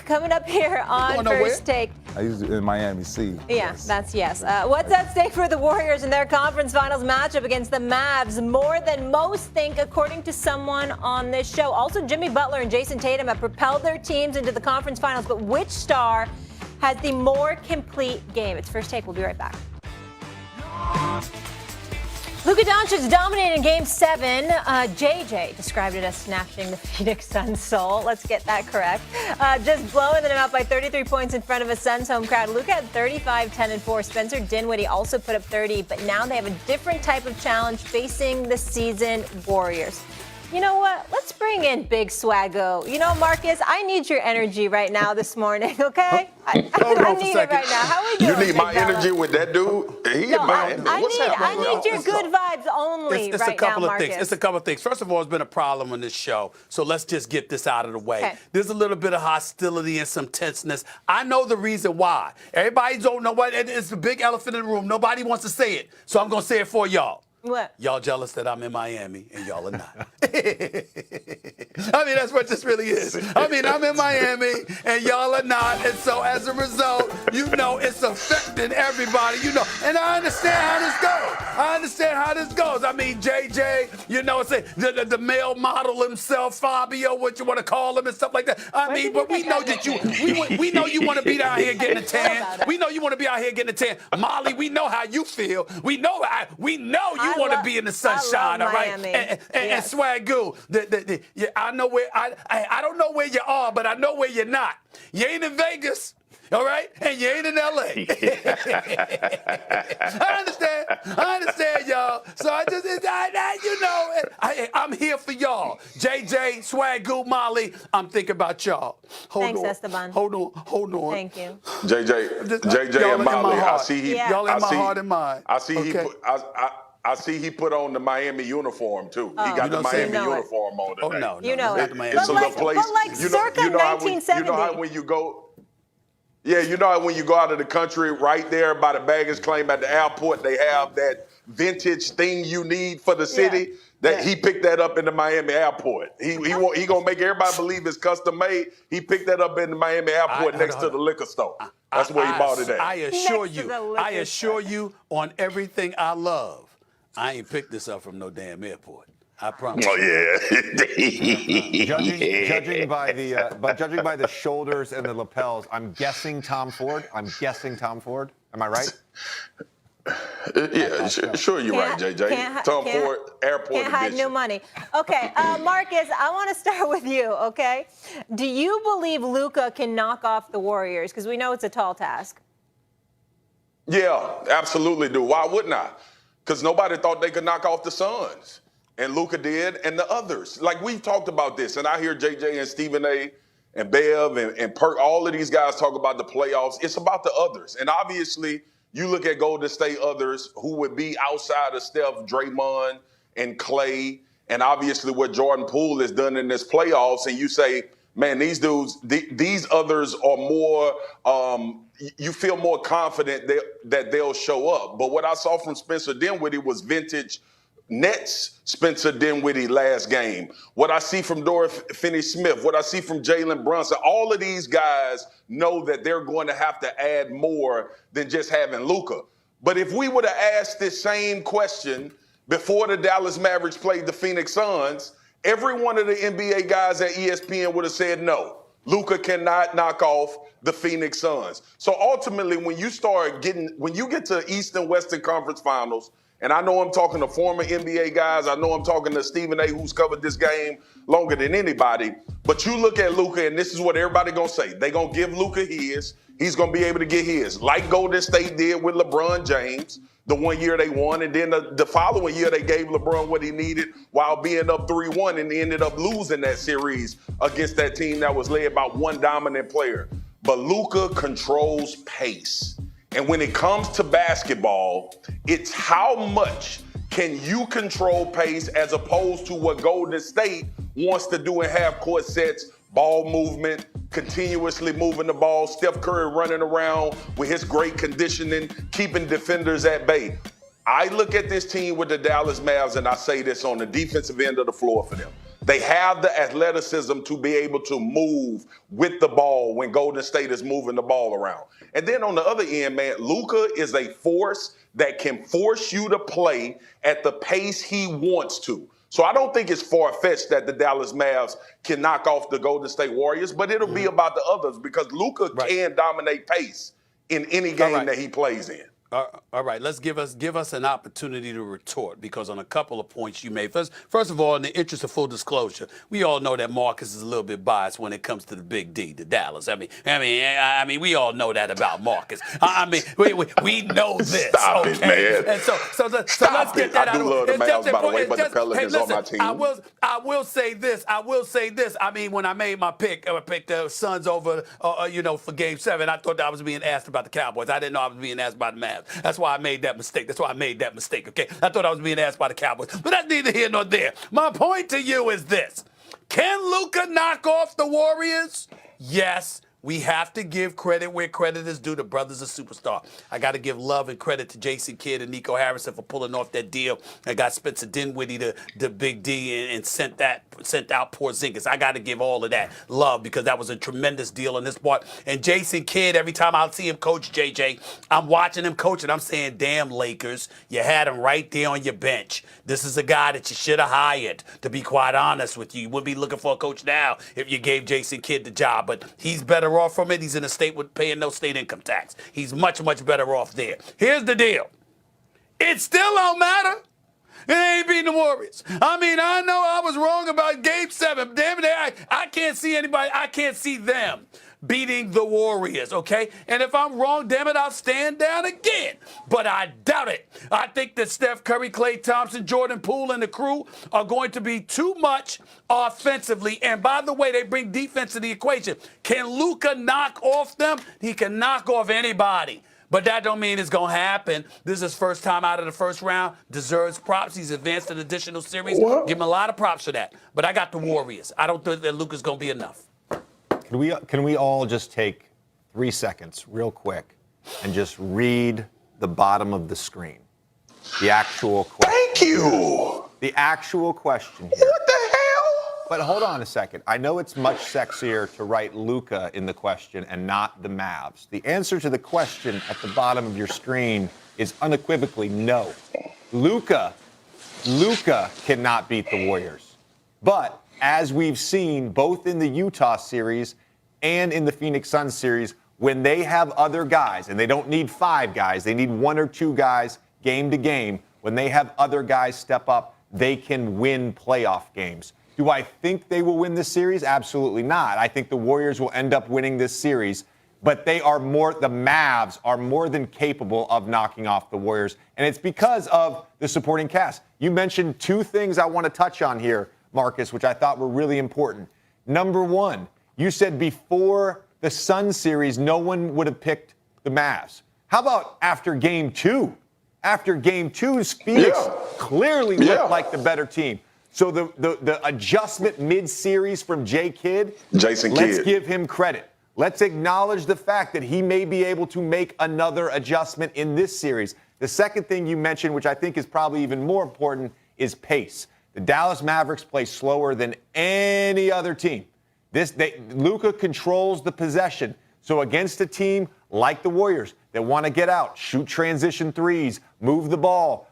coming up here on First Take. He's in Miami C. Yeah, that's yes. What's at stake for the Warriors in their conference finals matchup against the Mavs? More than most think, according to someone on this show. Also, Jimmy Butler and Jason Tatum have propelled their teams into the conference finals, but which star has the more complete game? It's First Take. We'll be right back. Luka Doncic dominated in Game 7. JJ described it as snatching the Phoenix Suns' soul. Let's get that correct. Just blowing them out by 33 points in front of a Suns home crowd. Luka had 35, 10, and 4. Spencer Dinwiddie also put up 30, but now they have a different type of challenge facing the seasoned Warriors. You know what? Let's bring in Big Swaggo. You know, Marcus, I need your energy right now this morning, okay? I need it right now. How are we doing? You need my energy with that dude? I need your good vibes only it's right a couple now, of Marcus. things. It's a couple of things. First of all, it's been a problem on this show, so let's just get this out of the way. Okay. There's a little bit of hostility and some tenseness. I know the reason why. Everybody don't know what. It's the big elephant in the room. Nobody wants to say it, so I'm going to say it for y'all. What? Y'all jealous that I'm in Miami and y'all are not. I mean, that's what this really is. I mean, I'm in Miami and y'all are not. And so as a result, you know, it's affecting everybody, you know. And I understand how this goes. I mean, JJ, you know, say the male model himself, Fabio, what you want to call him and stuff like that. I mean, but we know that we know you want to be down here getting a tan. We know you want to be out here getting a tan. Molly, we know how you feel. We know you want to be in the sunshine, all right? And Swagoo, I know where I don't know where you are, but I know where you're not. You ain't in Vegas, all right? And you ain't in LA. I understand, y'all. So I'm here for y'all. JJ, Swagoo, Molly, I'm thinking about y'all. Thanks, Esteban. Hold on. Thank you. JJ and Molly, I see y'all in my heart and mind. I see he put on the Miami uniform, too. He got the Miami uniform on today. Oh, no. You know it. It's a little place. But like circa 1970. You know how when you go... Yeah, you know how when you go out of the country, right there by the baggage claim at the airport, they have that vintage thing you need for the city. He picked that up in the Miami airport. He gonna make everybody believe it's custom made. He picked that up in the Miami airport next to the liquor store. That's where he bought it at. I assure you on everything I love, I ain't picked this up from no damn airport. I promise. Oh yeah. judging by the shoulders and the lapels, I'm guessing Tom Ford. Am I right? Yeah, sure you're right, JJ. Tom Ford Airport Can't hide new money. Okay, Marcus, I want to start with you, okay? Do you believe Luka can knock off the Warriors? Because we know it's a tall task. Yeah, absolutely do. Why wouldn't I? Because nobody thought they could knock off the Suns. And Luka did, and the others. Like, we've talked about this, and I hear JJ and Stephen A. and Bev and Perk, all of these guys talk about the playoffs. It's about the others. And obviously, you look at Golden State others who would be outside of Steph, Draymond, and Clay, and obviously what Jordan Poole has done in this playoffs, and you say, man, these dudes, these others are more, you feel more confident that they'll show up. But what I saw from Spencer Dinwiddie was vintage Nets Spencer Dinwiddie last game. What I see from Dorian Finney-Smith, what I see from Jalen Brunson, all of these guys know that they're going to have to add more than just having Luka. But if we would have asked this same question before the Dallas Mavericks played the Phoenix Suns, every one of the NBA guys at ESPN would have said no. Luka cannot knock off the Phoenix Suns. So ultimately, when you get to East and Western Conference Finals, and I know I'm talking to former NBA guys. I know I'm talking to Stephen A., who's covered this game longer than anybody. But you look at Luka, and this is what everybody going to say. They're going to give Luka his. He's going to be able to get his. Like Golden State did with LeBron James the one year they won. And then the following year, they gave LeBron what he needed while being up 3-1. And they ended up losing that series against that team that was led by one dominant player. But Luka controls pace. And when it comes to basketball, it's how much can you control pace as opposed to what Golden State wants to do in half-court sets, ball movement, continuously moving the ball, Steph Curry running around with his great conditioning, keeping defenders at bay. I look at this team with the Dallas Mavs, and I say this on the defensive end of the floor for them. They have the athleticism to be able to move with the ball when Golden State is moving the ball around. And then on the other end, man, Luka is a force that can force you to play at the pace he wants to. So I don't think it's far-fetched that the Dallas Mavs can knock off the Golden State Warriors, but it'll be about the others because Luka can dominate pace in any game that he plays in. All right, let's give us an opportunity to retort because on a couple of points you made. First of all, in the interest of full disclosure, we all know that Marcus is a little bit biased when it comes to the Big D, the Dallas. I mean, we all know that about Marcus. I mean, we know this. Stop it, man. And so let's get that out of the way. I do love the Mavs, by the way, but the Pelicans on my team. I will say this. I mean, when I made my pick, I picked the Suns over, for Game 7. I thought that I was being asked about the Cowboys. I didn't know I was being asked about the Mavs. That's why I made that mistake. Okay? I thought I was being asked by the Cowboys. But that's neither here nor there. My point to you is this. Can Luka knock off the Warriors? Yes. We have to give credit where credit is due. The brother's a superstar. I got to give love and credit to Jason Kidd and Nico Harrison for pulling off that deal. I got Spencer Dinwiddie, the Big D, and sent out Porzingis. I got to give all of that love because that was a tremendous deal on this part. And Jason Kidd, every time I see him coach JJ, I'm watching him coach and I'm saying, damn, Lakers, you had him right there on your bench. This is a guy that you should have hired, to be quite honest with you. You wouldn't be looking for a coach now if you gave Jason Kidd the job, but he's better off from it. He's in a state with paying no state income tax. He's much, much better off there. Here's the deal. It still don't matter. It ain't beating the Warriors. I mean, I know I was wrong about Game 7. Damn it, I can't see anybody. I can't see them beating the Warriors, okay? And if I'm wrong, damn it, I'll stand down again. But I doubt it. I think that Steph Curry, Klay Thompson, Jordan Poole, and the crew are going to be too much offensively. And by the way, they bring defense to the equation. Can Luka knock off them? He can knock off anybody. But that don't mean it's going to happen. This is his first time out of the first round. Deserves props. He's advanced an additional series. Give him a lot of props for that. But I got the Warriors. I don't think that Luka's going to be enough. Can we all just take 3 seconds real quick and just read the bottom of the screen? The actual question. Thank you. The actual question here. What the hell? But hold on a second. I know it's much sexier to write Luka in the question and not the Mavs. The answer to the question at the bottom of your screen is unequivocally no. Luka cannot beat the Warriors. But as we've seen both in the Utah series and in the Phoenix Suns series, when they have other guys, and they don't need 5 guys, they need 1 or 2 guys game to game, when they have other guys step up, they can win playoff games. Do I think they will win this series? Absolutely not. I think the Warriors will end up winning this series, but the Mavs are more than capable of knocking off the Warriors, and it's because of the supporting cast. You mentioned 2 things I want to touch on here, Marcus, which I thought were really important. Number 1, you said before the Suns series, no one would have picked the Mavs. How about after Game 2? After Game 2's Phoenix clearly looked like the better team. So the adjustment mid-series from Jason Kidd, let's give him credit. Let's acknowledge the fact that he may be able to make another adjustment in this series. The second thing you mentioned, which I think is probably even more important, is pace. The Dallas Mavericks play slower than any other team. Luka controls the possession. So against a team like the Warriors that want to get out, shoot transition threes, move the ball,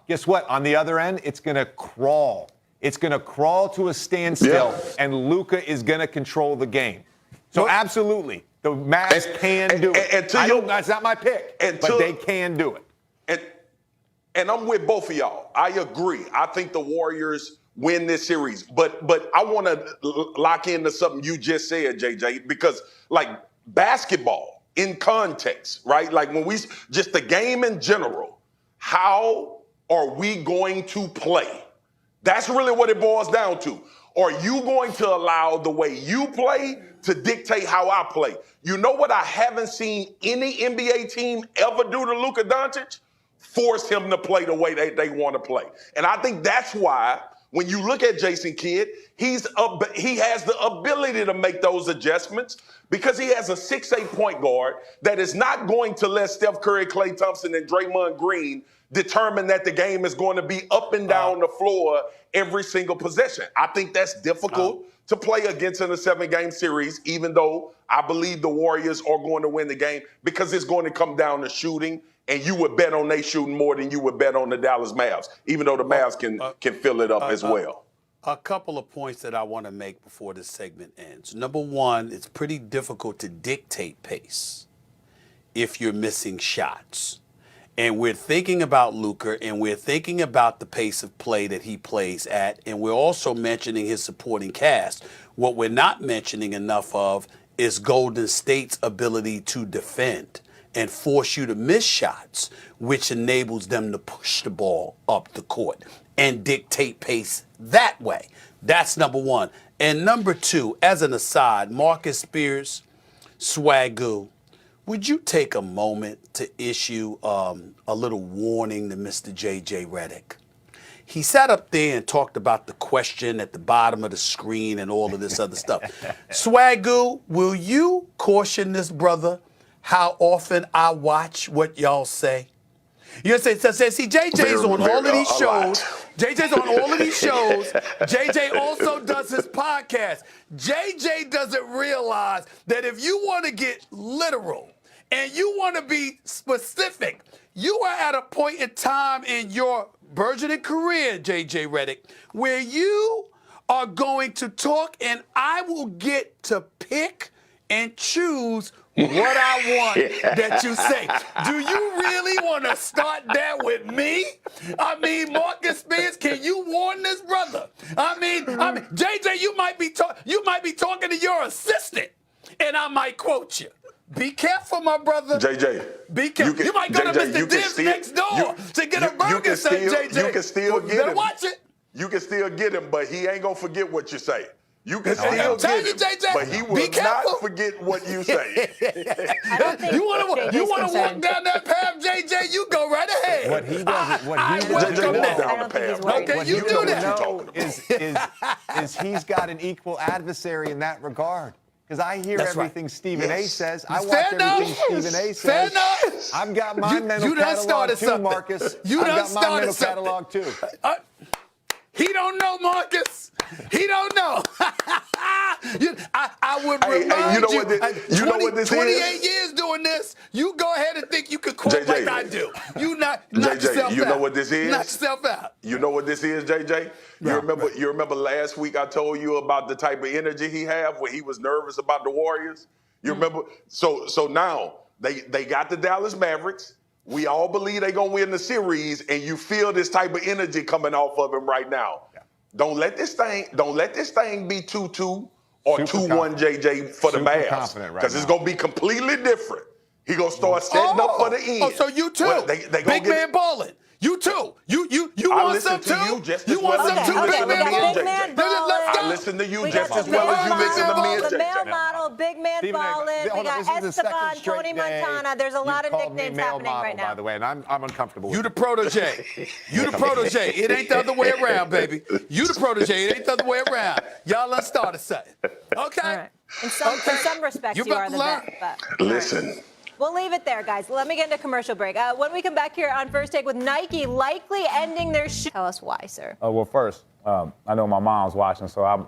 guess what? On the other end, it's going to crawl. It's going to crawl to a standstill, and Luka is going to control the game. So absolutely, the Mavs can do it. That's not my pick, but they can do it. And I'm with both of y'all. I agree. I think the Warriors win this series. But I want to lock into something you just said, JJ, because like basketball in context, right? Like when just the game in general, how are we going to play? That's really what it boils down to. Are you going to allow the way you play to dictate how I play? You know what I haven't seen any NBA team ever do to Luka Doncic? Force him to play the way they want to play. And I think that's why when you look at Jason Kidd, he has the ability to make those adjustments because he has a 6'8" point guard that is not going to let Steph Curry, Klay Thompson, and Draymond Green determine that the game is going to be up and down the floor every single possession. I think that's difficult to play against in a 7-game series, even though I believe the Warriors are going to win the game because it's going to come down to shooting, and you would bet on they shooting more than you would bet on the Dallas Mavs, even though the Mavs can fill it up as well. A couple of points that I want to make before this segment ends. Number one, it's pretty difficult to dictate pace if you're missing shots. And we're thinking about Luka, and we're thinking about the pace of play that he plays at, and we're also mentioning his supporting cast. What we're not mentioning enough of is Golden State's ability to defend and force you to miss shots, which enables them to push the ball up the court and dictate pace that way. That's number one. And number two, as an aside, Marcus Spears, Swagoo, would you take a moment to issue a little warning to Mr. J.J. Redick? He sat up there and talked about the question at the bottom of the screen and all of this other stuff. Swagoo, will you caution this brother how often I watch what y'all say? You know what I'm saying? See, JJ's on all of these shows. JJ's on all of these shows. JJ also does his podcast. JJ doesn't realize that if you want to get literal and you want to be specific, you are at a point in time in your burgeoning career, JJ Redick, where you are going to talk and I will get to pick and choose what I want that you say. Do you really want to start that with me? I mean, Marcus Spears, can you warn this brother? I mean, JJ, you might be talking to your assistant, and I might quote you. Be careful, my brother. JJ. Be careful. You might go to Mr. Dibs next door to get a burger, say JJ. You can still get him. Watch it. You can still get him, but he ain't going to forget what you say. You can still get him, JJ, but he will not forget what you say. You want to walk down that path, JJ? You go right ahead. What he doesn't, JJ, walk down the path. Okay, you do that. Is he's got an equal adversary in that regard. Because I hear everything Stephen A. says. I watch everything Stephen A. says. Fair enough. I've got my mental catalog too, Marcus. I've got my mental catalog too. He don't know, Marcus. He don't know. I would remind you know what this 28 years doing this, you go ahead and think you could quote JJ, like I do. You knock yourself out. You know what this is? Knock yourself out. You know what this is, JJ? You remember last week I told you about the type of energy he had when he was nervous about the Warriors? You remember? So now they got the Dallas Mavericks. We all believe they're going to win the series, and you feel this type of energy coming off of him right now. Yeah. Don't let this thing be 2-2 or 2-1 JJ for the Mavs. Because it's going to be completely different. He's going to start setting up for the end. Oh, so you too. Well, Big man balling. You too. You want some too? You want some too, big man balling? I listen to you just as well as you listen to me and JJ. The male model, big man balling. We got Esteban, Tony Montana. There's a lot of nicknames happening right now. By the way, and I'm uncomfortable with you the protege. You the protege. It ain't the other way around, baby. You the protege. It ain't the other way around. Y'all done started something. Okay? All right. In some respects, you are the vet. Listen. We'll leave it there, guys. Let me get into commercial break. When we come back here on First Take with Nike likely ending their Tell us why, sir. Well, first, I know my mom's watching, so I'm.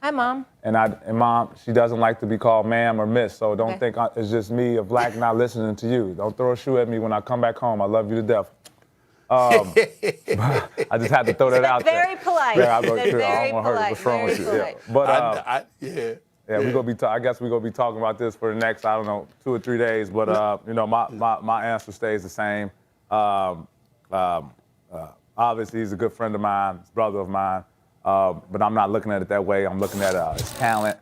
Hi, Mom. And Mom, she doesn't like to be called ma'am or miss, so don't think it's just me, a black, not listening to you. Don't throw a shoe at me when I come back home. I love you to death. I just had to throw that out there. Very polite. Yeah, I don't want to hurt you. What's wrong with you? Yeah. But yeah, we're gonna be. I guess we're gonna be talking about this for the next, 2 or 3 days. But my answer stays the same. Obviously, he's a good friend of mine, he's a brother of mine. But I'm not looking at it that way. I'm looking at his talent.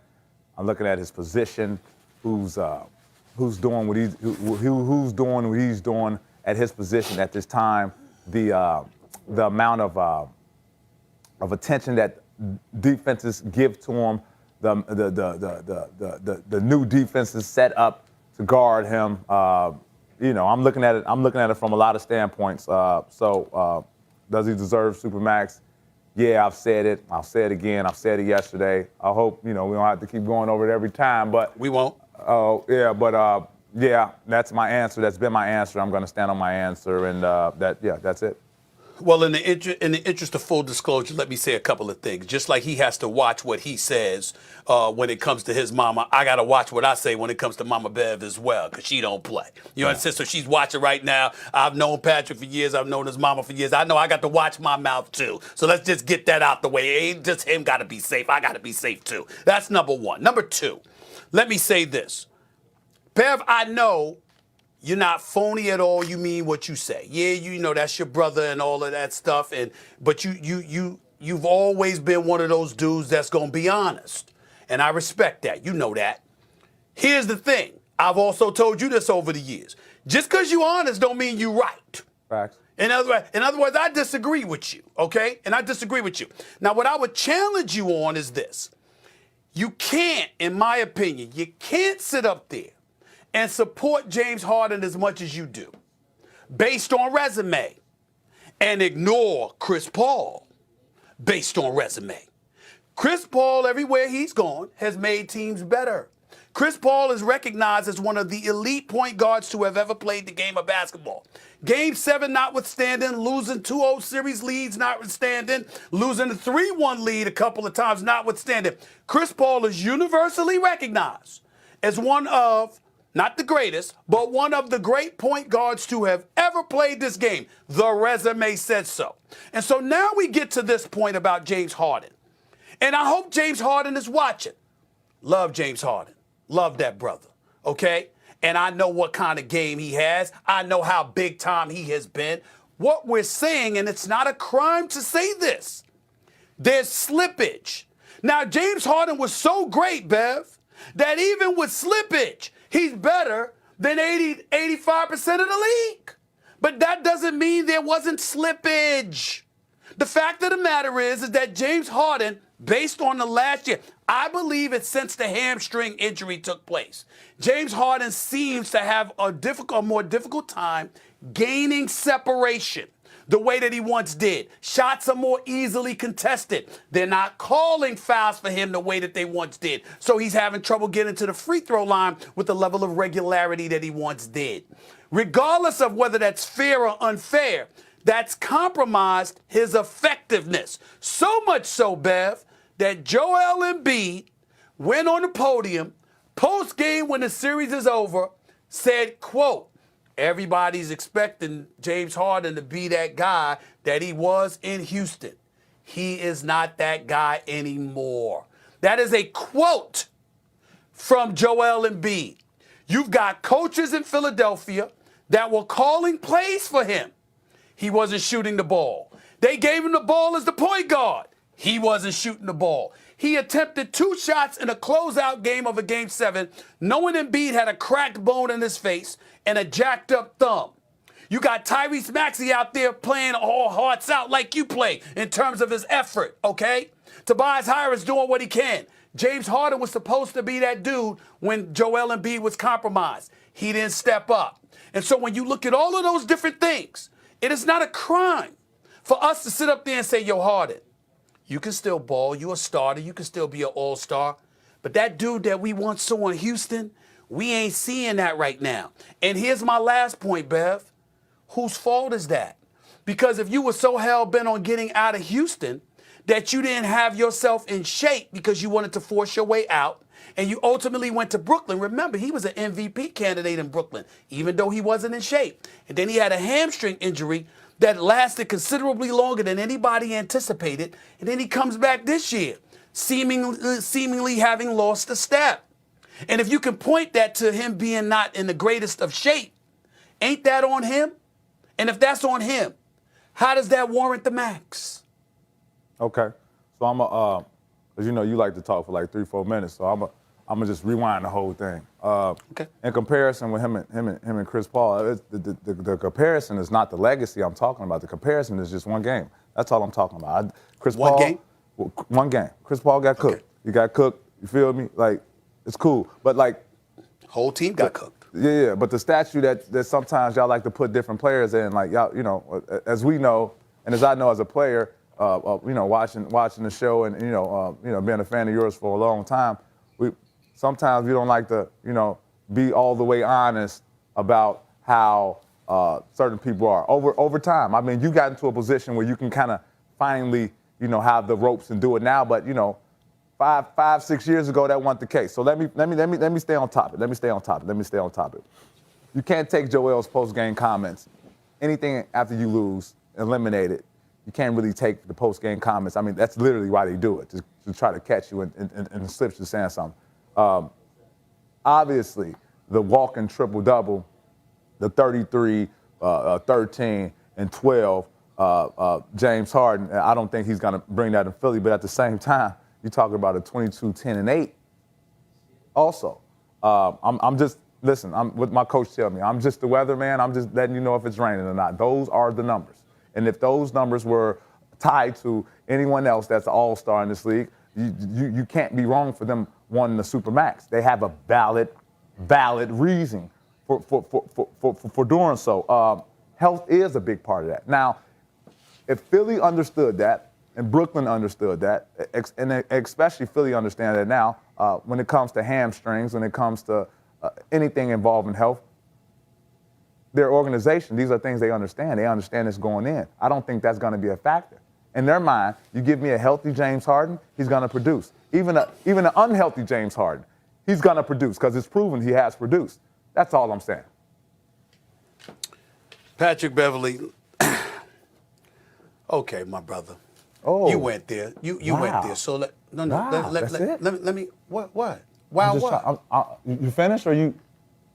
I'm looking at his position. Who's doing what he's doing at his position at this time. The amount of attention that defenses give to him. The new defenses set up to guard him. I'm looking at it from a lot of standpoints. Does he deserve Supermax? Yeah, I've said it. I'll say it again. I've said it yesterday. I hope we don't have to keep going over it every time. But we won't. Oh yeah, but Yeah, that's my answer. That's been my answer. I'm going to stand on my answer, and that's it. Well, in the interest of full disclosure, let me say a couple of things. Just like he has to watch what he says when it comes to his mama, I got to watch what I say when it comes to Mama Bev as well, because she don't play. You understand? So she's watching right now. I've known Patrick for years. I've known his mama for years. I know I got to watch my mouth, too. So let's just get that out the way. It ain't just him got to be safe. I got to be safe, too. That's number one. Number two, let me say this. Bev, I know you're not phony at all. You mean what you say. Yeah, you know that's your brother and all of that stuff. But you've always been one of those dudes that's gonna be honest, and I respect that. You know that. Here's the thing. I've also told you this over the years. Just because you're honest don't mean you're right. Facts. In other words, I disagree with you. Okay, and I disagree with you. Now, what I would challenge you on is this: you can't, in my opinion, you can't sit up there and support James Harden as much as you do, based on resume, and ignore Chris Paul, based on resume. Chris Paul, everywhere he's gone, has made teams better. Chris Paul is recognized as one of the elite point guards to have ever played the game of basketball. Game 7 notwithstanding, losing 2-0 series leads notwithstanding, losing a 3-1 lead a couple of times notwithstanding, Chris Paul is universally recognized as one of, not the greatest, but one of the great point guards to have ever played this game. The resume said so. And so now we get to this point about James Harden. And I hope James Harden is watching. Love James Harden. Love that brother. Okay? And I know what kind of game he has. I know how big time he has been. What we're saying, and it's not a crime to say this, there's slippage. Now, James Harden was so great, Bev, that even with slippage, he's better than 85% of the league. But that doesn't mean there wasn't slippage. The fact of the matter is that James Harden, based on the last year, I believe it's since the hamstring injury took place, James Harden seems to have a more difficult time gaining separation the way that he once did. Shots are more easily contested. They're not calling fouls for him the way that they once did. So he's having trouble getting to the free throw line with the level of regularity that he once did. Regardless of whether that's fair or unfair, that's compromised his effectiveness. So much so, Bev, that Joel Embiid went on the podium post-game when the series is over, said, quote, everybody's expecting James Harden to be that guy that he was in Houston. He is not that guy anymore. That is a quote from Joel Embiid. You've got coaches in Philadelphia that were calling plays for him. He wasn't shooting the ball. They gave him the ball as the point guard. He wasn't shooting the ball. He attempted 2 shots in a closeout game of a Game 7, knowing Embiid had a cracked bone in his face and a jacked up thumb. You got Tyrese Maxey out there playing all hearts out like you play in terms of his effort, okay? Tobias Harris doing what he can. James Harden was supposed to be that dude when Joel Embiid was compromised. He didn't step up. And so when you look at all of those different things, it is not a crime for us to sit up there and say, yo, Harden, you can still ball. You're a starter. You can still be an all-star. But that dude that we once saw in Houston, we ain't seeing that right now. And here's my last point, Bev. Whose fault is that? Because if you were so hell-bent on getting out of Houston that you didn't have yourself in shape because you wanted to force your way out, and you ultimately went to Brooklyn. Remember, he was an MVP candidate in Brooklyn, even though he wasn't in shape. And then he had a hamstring injury that lasted considerably longer than anybody anticipated. And then he comes back this year, seemingly having lost a step. And if you can point that to him being not in the greatest of shape, ain't that on him? And if that's on him, how does that warrant the max? Okay. So I'm because you know you like to talk for like 3-4 minutes, so I'm gonna just rewind the whole thing. Okay. In comparison with him and Chris Paul, the comparison is not the legacy I'm talking about. The comparison is just one game. That's all I'm talking about. One game? One game. Chris Paul got cooked. He got cooked. You feel me? Like, it's cool. But like, whole team got cooked. Yeah. But the statue that sometimes y'all like to put different players in, like y'all, you know, as we know, and as I know as a player, you know, watching the show and being a fan of yours for a long time, sometimes we don't like to, be all the way honest about how certain people are over time. I mean, you got into a position where you can kind of finally, have the ropes and do it now. But 5, 6 years ago, that wasn't the case. So let me stay on topic. Let me stay on topic. You can't take Joel's post-game comments. Anything after you lose, eliminate it. You can't really take the post-game comments. I mean, that's literally why they do it, to try to catch you in slips to saying something. Obviously, the walking triple-double, the 33, 13, and 12, James Harden, I don't think he's going to bring that in Philly, but at the same time, you talk about a 22, 10, and 8. Also, I'm just, listen, what my coach tell me, I'm just the weatherman. I'm just letting you know if it's raining or not. Those are the numbers. And if those numbers were tied to anyone else that's an all-star in this league, you can't be wrong for them wanting the Supermax. They have a valid reason for doing so. Health is a big part of that. Now, if Philly understood that, and Brooklyn understood that, and especially Philly understand that now, when it comes to hamstrings, when it comes to anything involving health, their organization, these are things they understand. They understand it's going in. I don't think that's going to be a factor. In their mind, you give me a healthy James Harden, he's going to produce. Even an unhealthy James Harden, he's going to produce because it's proven he has produced. That's all I'm saying. Patrick Beverley. Okay, my brother. Oh, you went there. You wow. went there. So let me. What? What? You finished or you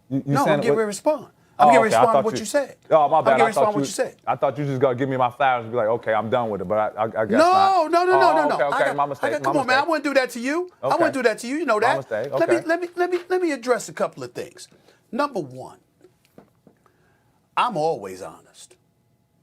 no, I'm getting ready to respond. I'm getting ready to respond to what you said. Oh, my bad. I'm getting ready to respond to what you said. I thought you just going to give me my flowers and be like, okay, I'm done with it, but I guess not. No. Okay, my mistake. Come on, man. I wouldn't do that to you. Okay. I wouldn't do that to you. You know that. My mistake. Okay. Let me address a couple of things. Number one, I'm always honest.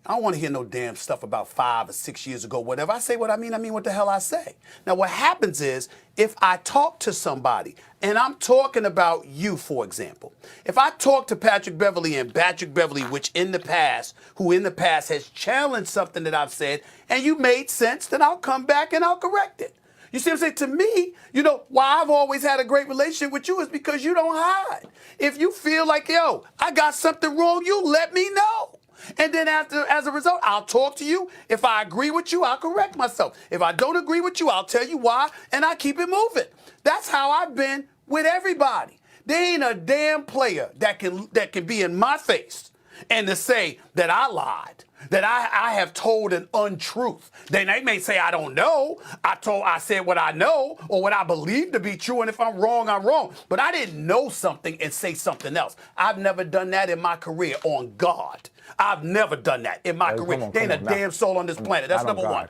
I don't want to hear no damn stuff about 5 or 6 years ago, whatever. I say what I mean what the hell I say. Now, what happens is if I talk to somebody, and I'm talking about you, for example, if I talk to Patrick Beverley and Patrick Beverley, who in the past has challenged something that I've said, and you made sense, then I'll come back and I'll correct it. You see what I'm saying? To me, why I've always had a great relationship with you is because you don't hide. If you feel like, yo, I got something wrong, you let me know. And then as a result, I'll talk to you. If I agree with you, I'll correct myself. If I don't agree with you, I'll tell you why, and I keep it moving. That's how I've been with everybody. There ain't a damn player that can be in my face and to say that I lied, that I have told an untruth. Then they may say I don't know. I said what I know or what I believe to be true, and if I'm wrong, I'm wrong. But I didn't know something and say something else. I've never done that in my career, on God. I've never done that in my career. There ain't a damn soul on this planet. That's number one.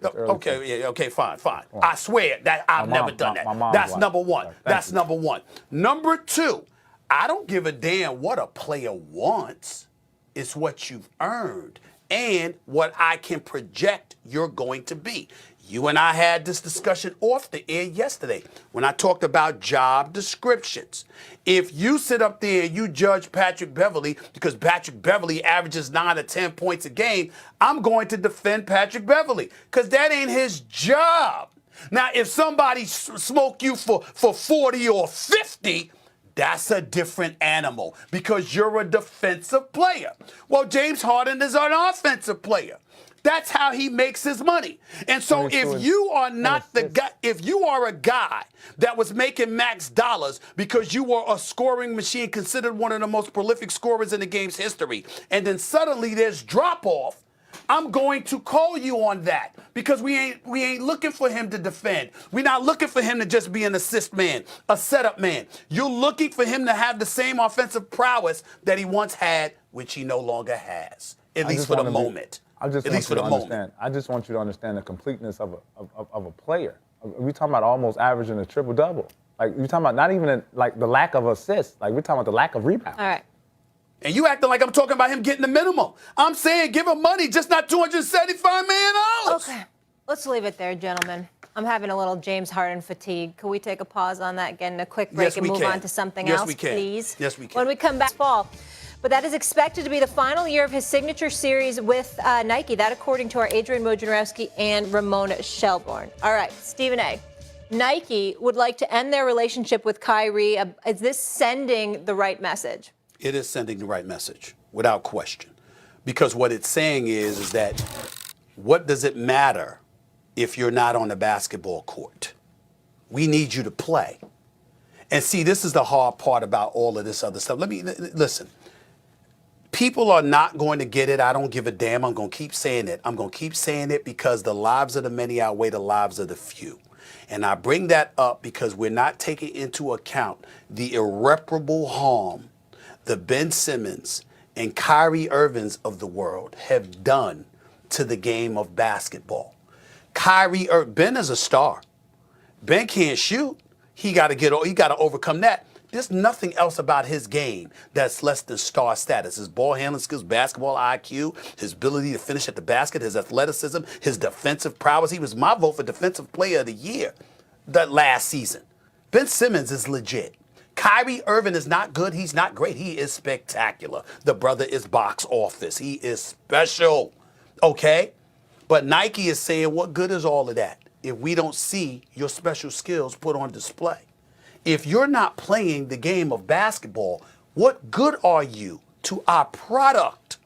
Okay, fine. I swear that I've never done that. That's number one. That's number one. Number two, I don't give a damn what a player wants. It's what you've earned and what I can project you're going to be. You and I had this discussion off the air yesterday when I talked about job descriptions. If you sit up there and you judge Patrick Beverley because Patrick Beverley averages 9 or 10 points a game, I'm going to defend Patrick Beverley because that ain't his job. Now, if somebody smoke you for 40 or 50, that's a different animal because you're a defensive player. Well, James Harden is an offensive player. That's how he makes his money. And so if you are not the guy, if you are a guy that was making max dollars because you were a scoring machine, considered one of the most prolific scorers in the game's history, and then suddenly there's drop off, I'm going to call you on that because we ain't looking for him to defend. We're not looking for him to just be an assist man, a setup man. You're looking for him to have the same offensive prowess that he once had, which he no longer has, at least for the moment. I just want you to understand the completeness of a player. We're talking about almost averaging a triple-double. Like, you're talking about not even the lack of assists. Like, we're talking about the lack of rebounds. All right. And you acting like I'm talking about him getting the minimum. I'm saying give him money, just not $275 million. Okay. Let's leave it there, gentlemen. I'm having a little James Harden fatigue. Can we take a pause on that, get in a quick break and move on to something else, please? Yes, we can. When we come back, fall. But that is expected to be the final year of his signature series with Nike. That according to our Adrian Wojnarowski and Ramona Shelburne. All right, Stephen A. Nike would like to end their relationship with Kyrie. Is this sending the right message? It is sending the right message, without question. Because what it's saying is that what does it matter if you're not on the basketball court? We need you to play. And see, this is the hard part about all of this other stuff. Listen. People are not going to get it. I don't give a damn. I'm going to keep saying it. I'm going to keep saying it because the lives of the many outweigh the lives of the few. And I bring that up because we're not taking into account the irreparable harm the Ben Simmons and Kyrie Irvings of the world have done to the game of basketball. Ben is a star. Ben can't shoot. He got to overcome that. There's nothing else about his game that's less than star status. His ball handling skills, basketball IQ, his ability to finish at the basket, his athleticism, his defensive prowess. He was my vote for Defensive Player of the Year that last season. Ben Simmons is legit. Kyrie Irving is not good. He's not great. He is spectacular. The brother is box office. He is special. Okay? But Nike is saying, what good is all of that if we don't see your special skills put on display? If you're not playing the game of basketball, what good are you to our product?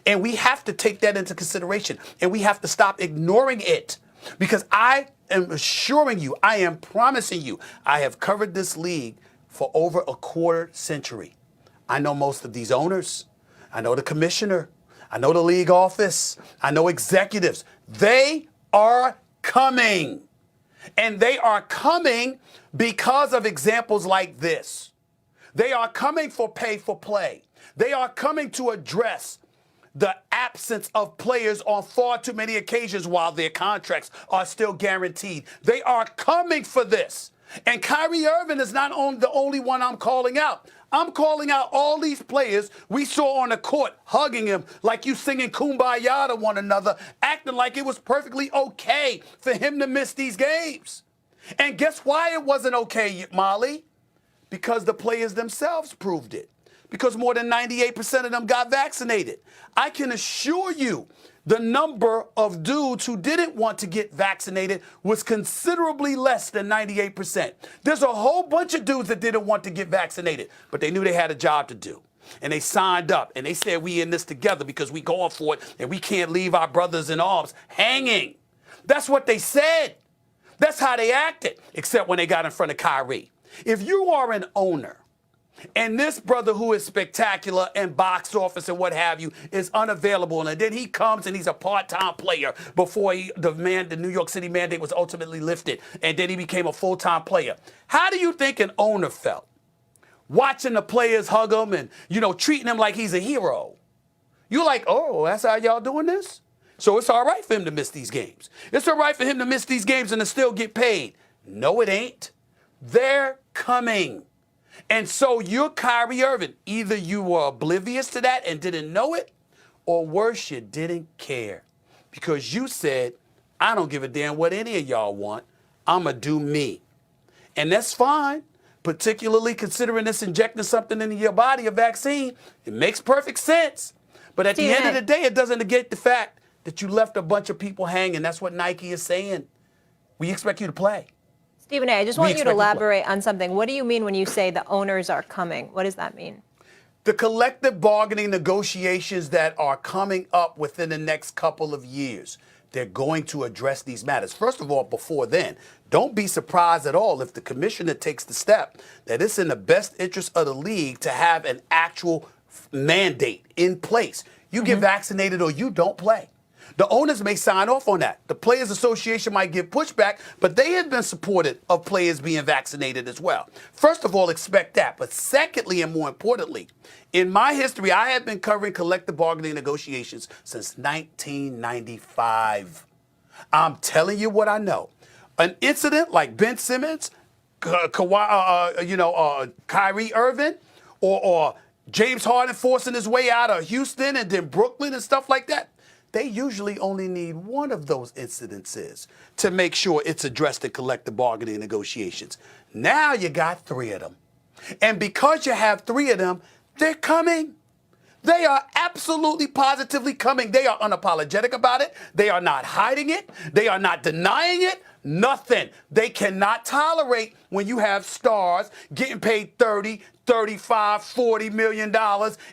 And we have to take that into consideration, and we have to stop ignoring it. Because I am assuring you, I am promising you, I have covered this league for over a quarter century. I know most of these owners. I know the commissioner. I know the league office. I know executives. They are coming. And they are coming because of examples like this. They are coming for pay for play. They are coming to address the absence of players on far too many occasions while their contracts are still guaranteed. They are coming for this. And Kyrie Irving is not the only one I'm calling out. I'm calling out all these players we saw on the court hugging him like you singing Kumbaya to one another, acting like it was perfectly okay for him to miss these games. And guess why it wasn't okay, Molly? Because the players themselves proved it. Because more than 98% of them got vaccinated. I can assure you the number of dudes who didn't want to get vaccinated was considerably less than 98%. There's a whole bunch of dudes that didn't want to get vaccinated, but they knew they had a job to do. And they signed up, and they said, we in this together because we going for it, and we can't leave our brothers in arms hanging. That's what they said. That's how they acted, except when they got in front of Kyrie. If you are an owner, and this brother who is spectacular and box office and what have you is unavailable, and then he comes and he's a part-time player before the New York City mandate was ultimately lifted, and then he became a full-time player. How do you think an owner felt watching the players hug him and, treating him like he's a hero? You're like, oh, that's how y'all doing this? So it's all right for him to miss these games. It's all right for him to miss these games and to still get paid. No, it ain't. They're coming. And so you're Kyrie Irving. Either you were oblivious to that and didn't know it, or worse, you didn't care. Because you said, I don't give a damn what any of y'all want. I'm going to do me. And that's fine, particularly considering this injecting something into your body, a vaccine. It makes perfect sense. But at the end of the day, it doesn't negate the fact that you left a bunch of people hanging. That's what Nike is saying. We expect you to play. Stephen A., I just want you to elaborate on something. What do you mean when you say the owners are coming? What does that mean? The collective bargaining negotiations that are coming up within the next couple of years, they're going to address these matters. First of all, before then, don't be surprised at all if the commissioner takes the step that it's in the best interest of the league to have an actual mandate in place. You get vaccinated or you don't play. The owners may sign off on that. The Players Association might give pushback, but they have been supportive of players being vaccinated as well. First of all, expect that. But secondly, and more importantly, in my history, I have been covering collective bargaining negotiations since 1995. I'm telling you what I know. An incident like Ben Simmons, Kyrie Irving, or James Harden forcing his way out of Houston and then Brooklyn and stuff like that, they usually only need one of those incidences to make sure it's addressed in collective bargaining negotiations. Now you got three of them. And because you have three of them, they're coming. They are absolutely positively coming. They are unapologetic about it. They are not hiding it. They are not denying it. Nothing. They cannot tolerate when you have stars getting paid 30, 35, $40 million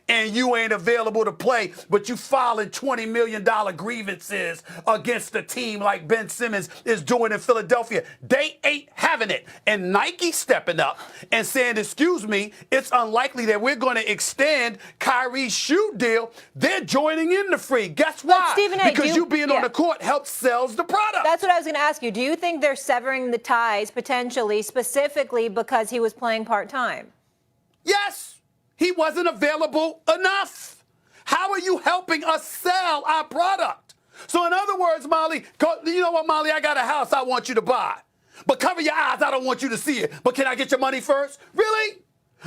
and you ain't available to play, but you filing $20 million grievances against a team like Ben Simmons is doing in Philadelphia. They ain't having it. And Nike stepping up and saying, excuse me, it's unlikely that we're going to extend Kyrie's shoe deal. They're joining in the free. Guess why? Stephen A, because you being on the court helps sells the product. That's what I was going to ask you. Do you think they're severing the ties potentially, specifically because he was playing part-time? Yes, he wasn't available enough. How are you helping us sell our product? So in other words, Molly, you know what, Molly, I got a house I want you to buy. But cover your eyes, I don't want you to see it. But can I get your money first? Really?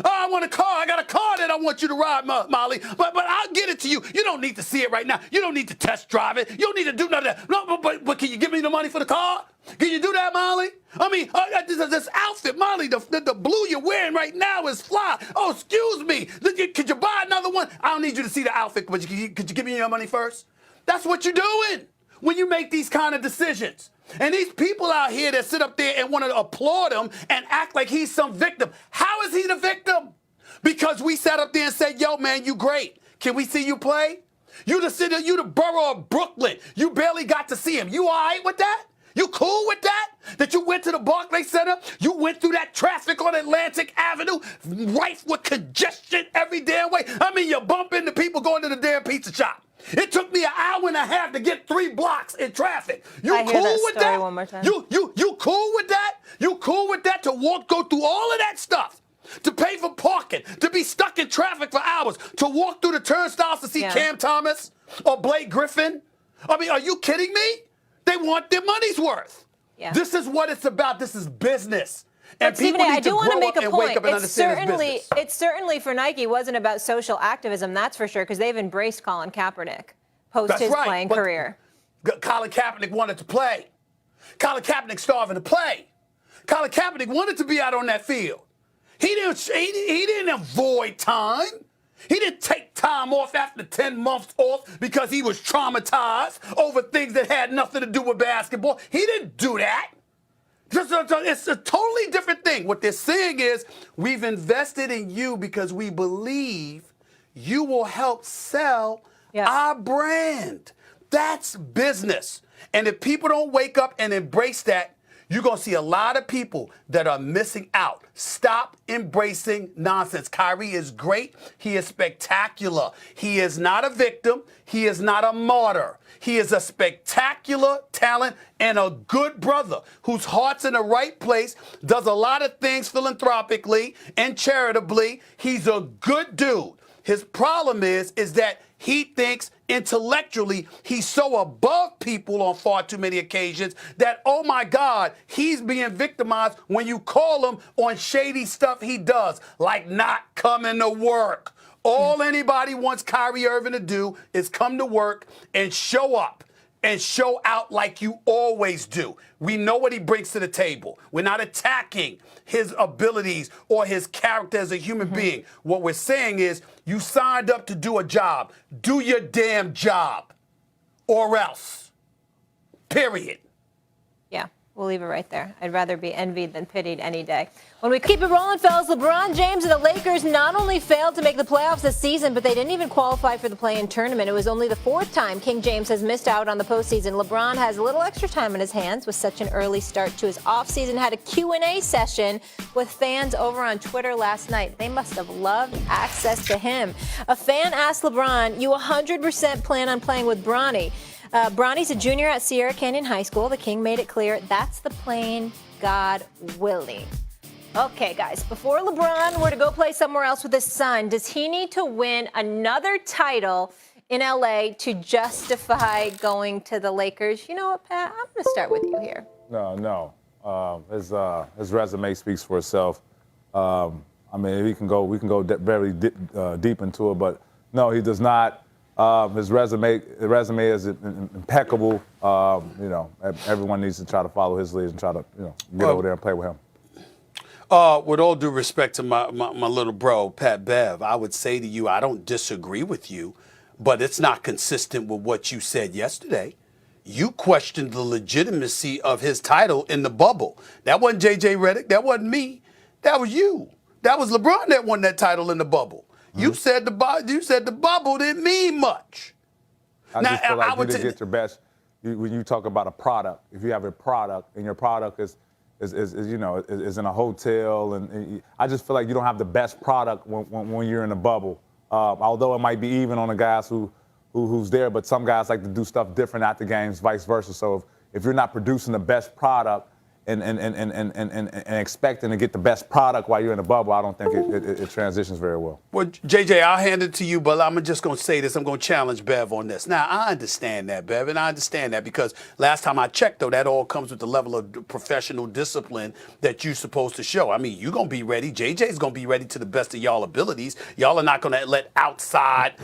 Oh, I want a car. I got a car that I want you to ride, Molly. But I'll get it to you. You don't need to see it right now. You don't need to test drive it. You don't need to do none of that. No, but can you give me the money for the car? Can you do that, Molly? I mean, this outfit, Molly, the blue you're wearing right now is fly. Oh, excuse me. Could you buy another one? I don't need you to see the outfit, but could you give me your money first? That's what you're doing when you make these kind of decisions. And these people out here that sit up there and want to applaud him and act like he's some victim. How is he the victim? Because we sat up there and said, yo, man, you great. Can we see you play? You the borough of Brooklyn. You barely got to see him. You all right with that? You cool with that? That you went to the Barclays Center? You went through that traffic on Atlantic Avenue, rife with congestion every damn way. I mean, you bump into people going to the damn pizza shop. It took me an hour and a half to get 3 blocks in traffic. You I cool hear that with story that? One more time. You cool with that? You cool with that to go through all of that stuff? To pay for parking, to be stuck in traffic for hours, to walk through the turnstiles to see Cam Thomas or Blake Griffin? I mean, are you kidding me? They want their money's worth. Yeah. This is what it's about. This is business. And but Stephen A, I do want to make a point. It's certainly for Nike wasn't about social activism, that's for sure, because they've embraced Colin Kaepernick post his playing career. Colin Kaepernick wanted to play. Colin Kaepernick starving to play. Colin Kaepernick wanted to be out on that field. He didn't avoid time. He didn't take time off after 10 months off because he was traumatized over things that had nothing to do with basketball. He didn't do that. It's a totally different thing. What they're saying is, we've invested in you because we believe you will help sell our brand. That's business. And if people don't wake up and embrace that, you're going to see a lot of people that are missing out. Stop embracing nonsense. Kyrie is great. He is spectacular. He is not a victim. He is not a martyr. He is a spectacular talent and a good brother whose heart's in the right place, does a lot of things philanthropically and charitably. He's a good dude. His problem is that he thinks intellectually he's so above people on far too many occasions that, oh my God, he's being victimized when you call him on shady stuff he does, like not coming to work. All anybody wants Kyrie Irving to do is come to work and show up and show out like you always do. We know what he brings to the table. We're not attacking his abilities or his character as a human being. What we're saying is, you signed up to do a job. Do your damn job, or else. Period. Yeah, we'll leave it right there. I'd rather be envied than pitied any day. When we keep it rolling, fellas, LeBron James and the Lakers not only failed to make the playoffs this season, but they didn't even qualify for the play-in tournament. It was only the 4th time King James has missed out on the postseason. LeBron has a little extra time in his hands with such an early start to his offseason. Had a Q&A session with fans over on Twitter last night. They must have loved access to him. A fan asked LeBron, you 100% plan on playing with Bronny? Bronny's a junior at Sierra Canyon High School. The King made it clear that's the plan, God willing. Okay, guys, before LeBron were to go play somewhere else with his son, does he need to win another title in LA to justify going to the Lakers? You know what, Pat? I'm going to start with you here. No. His resume speaks for itself. I mean, we can go very deep into it, but no, he does not. His resume is impeccable. Everyone needs to try to follow his lead and try to, get over there and play with him. With all due respect to my little bro, Pat Bev, I would say to you, I don't disagree with you, but it's not consistent with what you said yesterday. You questioned the legitimacy of his title in the bubble. That wasn't J.J. Redick. That wasn't me. That was you. That was LeBron that won that title in the bubble. Mm-hmm. You said the bubble didn't mean much. I just feel like you didn't get your best. When you talk about a product, if you have a product and your product is in a hotel, and I just feel like you don't have the best product when you're in a bubble. Although it might be even on the guys who's there, but some guys like to do stuff different at the games, vice versa. So if you're not producing the best product and expecting to get the best product while you're in a bubble, I don't think it transitions very well. Well, JJ, I'll hand it to you, but I'm just going to say this. I'm going to challenge Bev on this. Now, I understand that, Bev, and I understand that because last time I checked, though, that all comes with the level of professional discipline that you're supposed to show. I mean, you're going to be ready. JJ's going to be ready to the best of y'all abilities. Y'all are not going to let outside,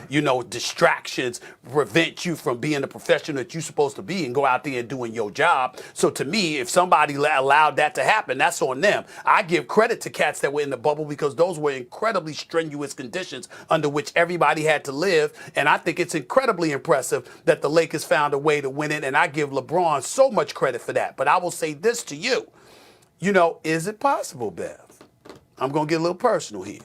distractions prevent you from being the professional that you're supposed to be and go out there and doing your job. So to me, if somebody allowed that to happen, that's on them. I give credit to cats that were in the bubble because those were incredibly strenuous conditions under which everybody had to live, and I think it's incredibly impressive that the Lakers found a way to win it, and I give LeBron so much credit for that. But I will say this to you, is it possible, Bev? I'm going to get a little personal here,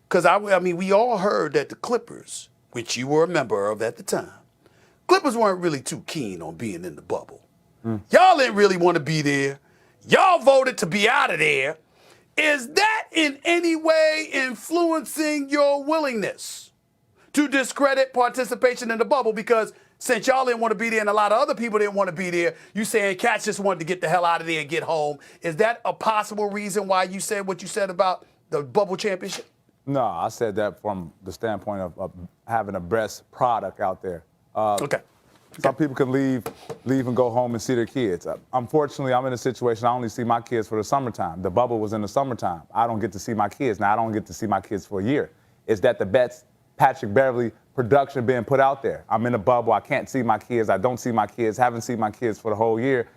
because I mean, we all heard that the Clippers, which you were a member of at the time, Clippers weren't really too keen on being in the bubble. Y'all didn't really want to be there. Y'all voted to be out of there. Is that in any way influencing your willingness to discredit participation in the bubble? Because since y'all didn't want to be there and a lot of other people didn't want to be there, you saying cats just wanted to get the hell out of there and get home. Is that a possible reason why you said what you said about the bubble championship? No, I said that from the standpoint of having a best product out there. Okay. Some people can leave and go home and see their kids. Unfortunately, I'm in a situation I only see my kids for the summertime. The bubble was in the summertime. I don't get to see my kids. Now, I don't get to see my kids for a year. Is that the best Patrick Beverley production being put out there? I'm in a bubble. I can't see my kids. I don't see my kids. Haven't seen my kids for the whole year.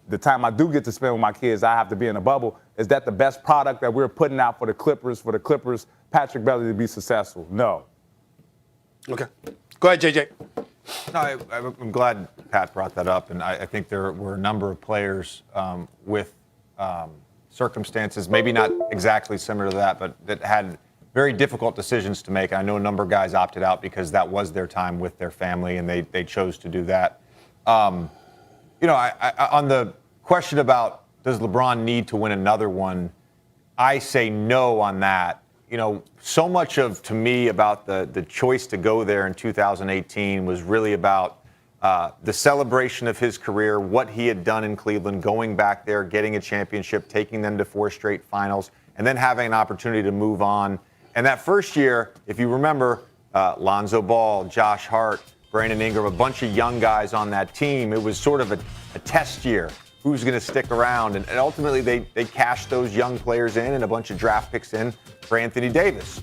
The time I do get to spend with my kids, I have to be in a bubble. Is that the best product that we're putting out for the Clippers, Patrick Beverley to be successful? No. Okay. Go ahead, JJ. No, I'm glad Pat brought that up, and I think there were a number of players with circumstances, maybe not exactly similar to that, but that had very difficult decisions to make. I know a number of guys opted out because that was their time with their family, and they chose to do that. On the question about does LeBron need to win another one, I say no on that. So much to me about the choice to go there in 2018 was really about the celebration of his career, what he had done in Cleveland, going back there, getting a championship, taking them to 4 straight finals, and then having an opportunity to move on. And that first year, if you remember, Lonzo Ball, Josh Hart, Brandon Ingram, a bunch of young guys on that team, it was sort of a test year. Who's going to stick around? And ultimately, they cashed those young players in and a bunch of draft picks in for Anthony Davis.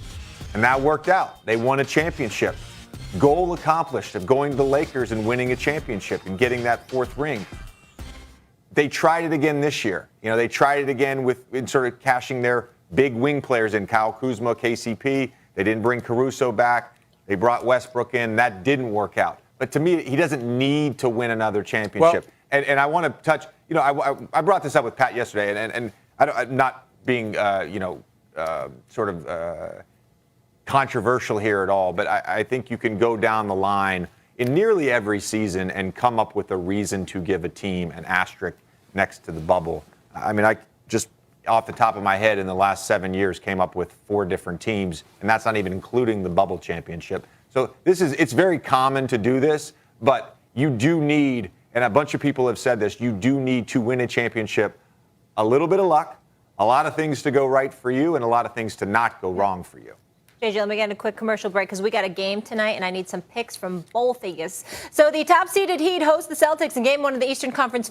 And that worked out. They won a championship. Goal accomplished of going to the Lakers and winning a championship and getting that 4th ring. They tried it again this year. They tried it again in sort of cashing their big wing players in, Kyle Kuzma, KCP. They didn't bring Caruso back. They brought Westbrook in. That didn't work out. But to me, he doesn't need to win another championship. And I want to touch, I brought this up with Pat yesterday, and I'm not being, controversial here at all, but I think you can go down the line in nearly every season and come up with a reason to give a team an asterisk next to the bubble. I mean, I just, off the top of my head, in the last 7 years, came up with 4 different teams, and that's not even including the bubble championship. So it's very common to do this, but you do need, and a bunch of people have said this, you do need to win a championship, a little bit of luck, a lot of things to go right for you, and a lot of things to not go wrong for you. JJ, let me get a quick commercial break because we got a game tonight, and I need some picks from both of you. So the top-seeded Heat host the Celtics in Game 1 of the Eastern Conference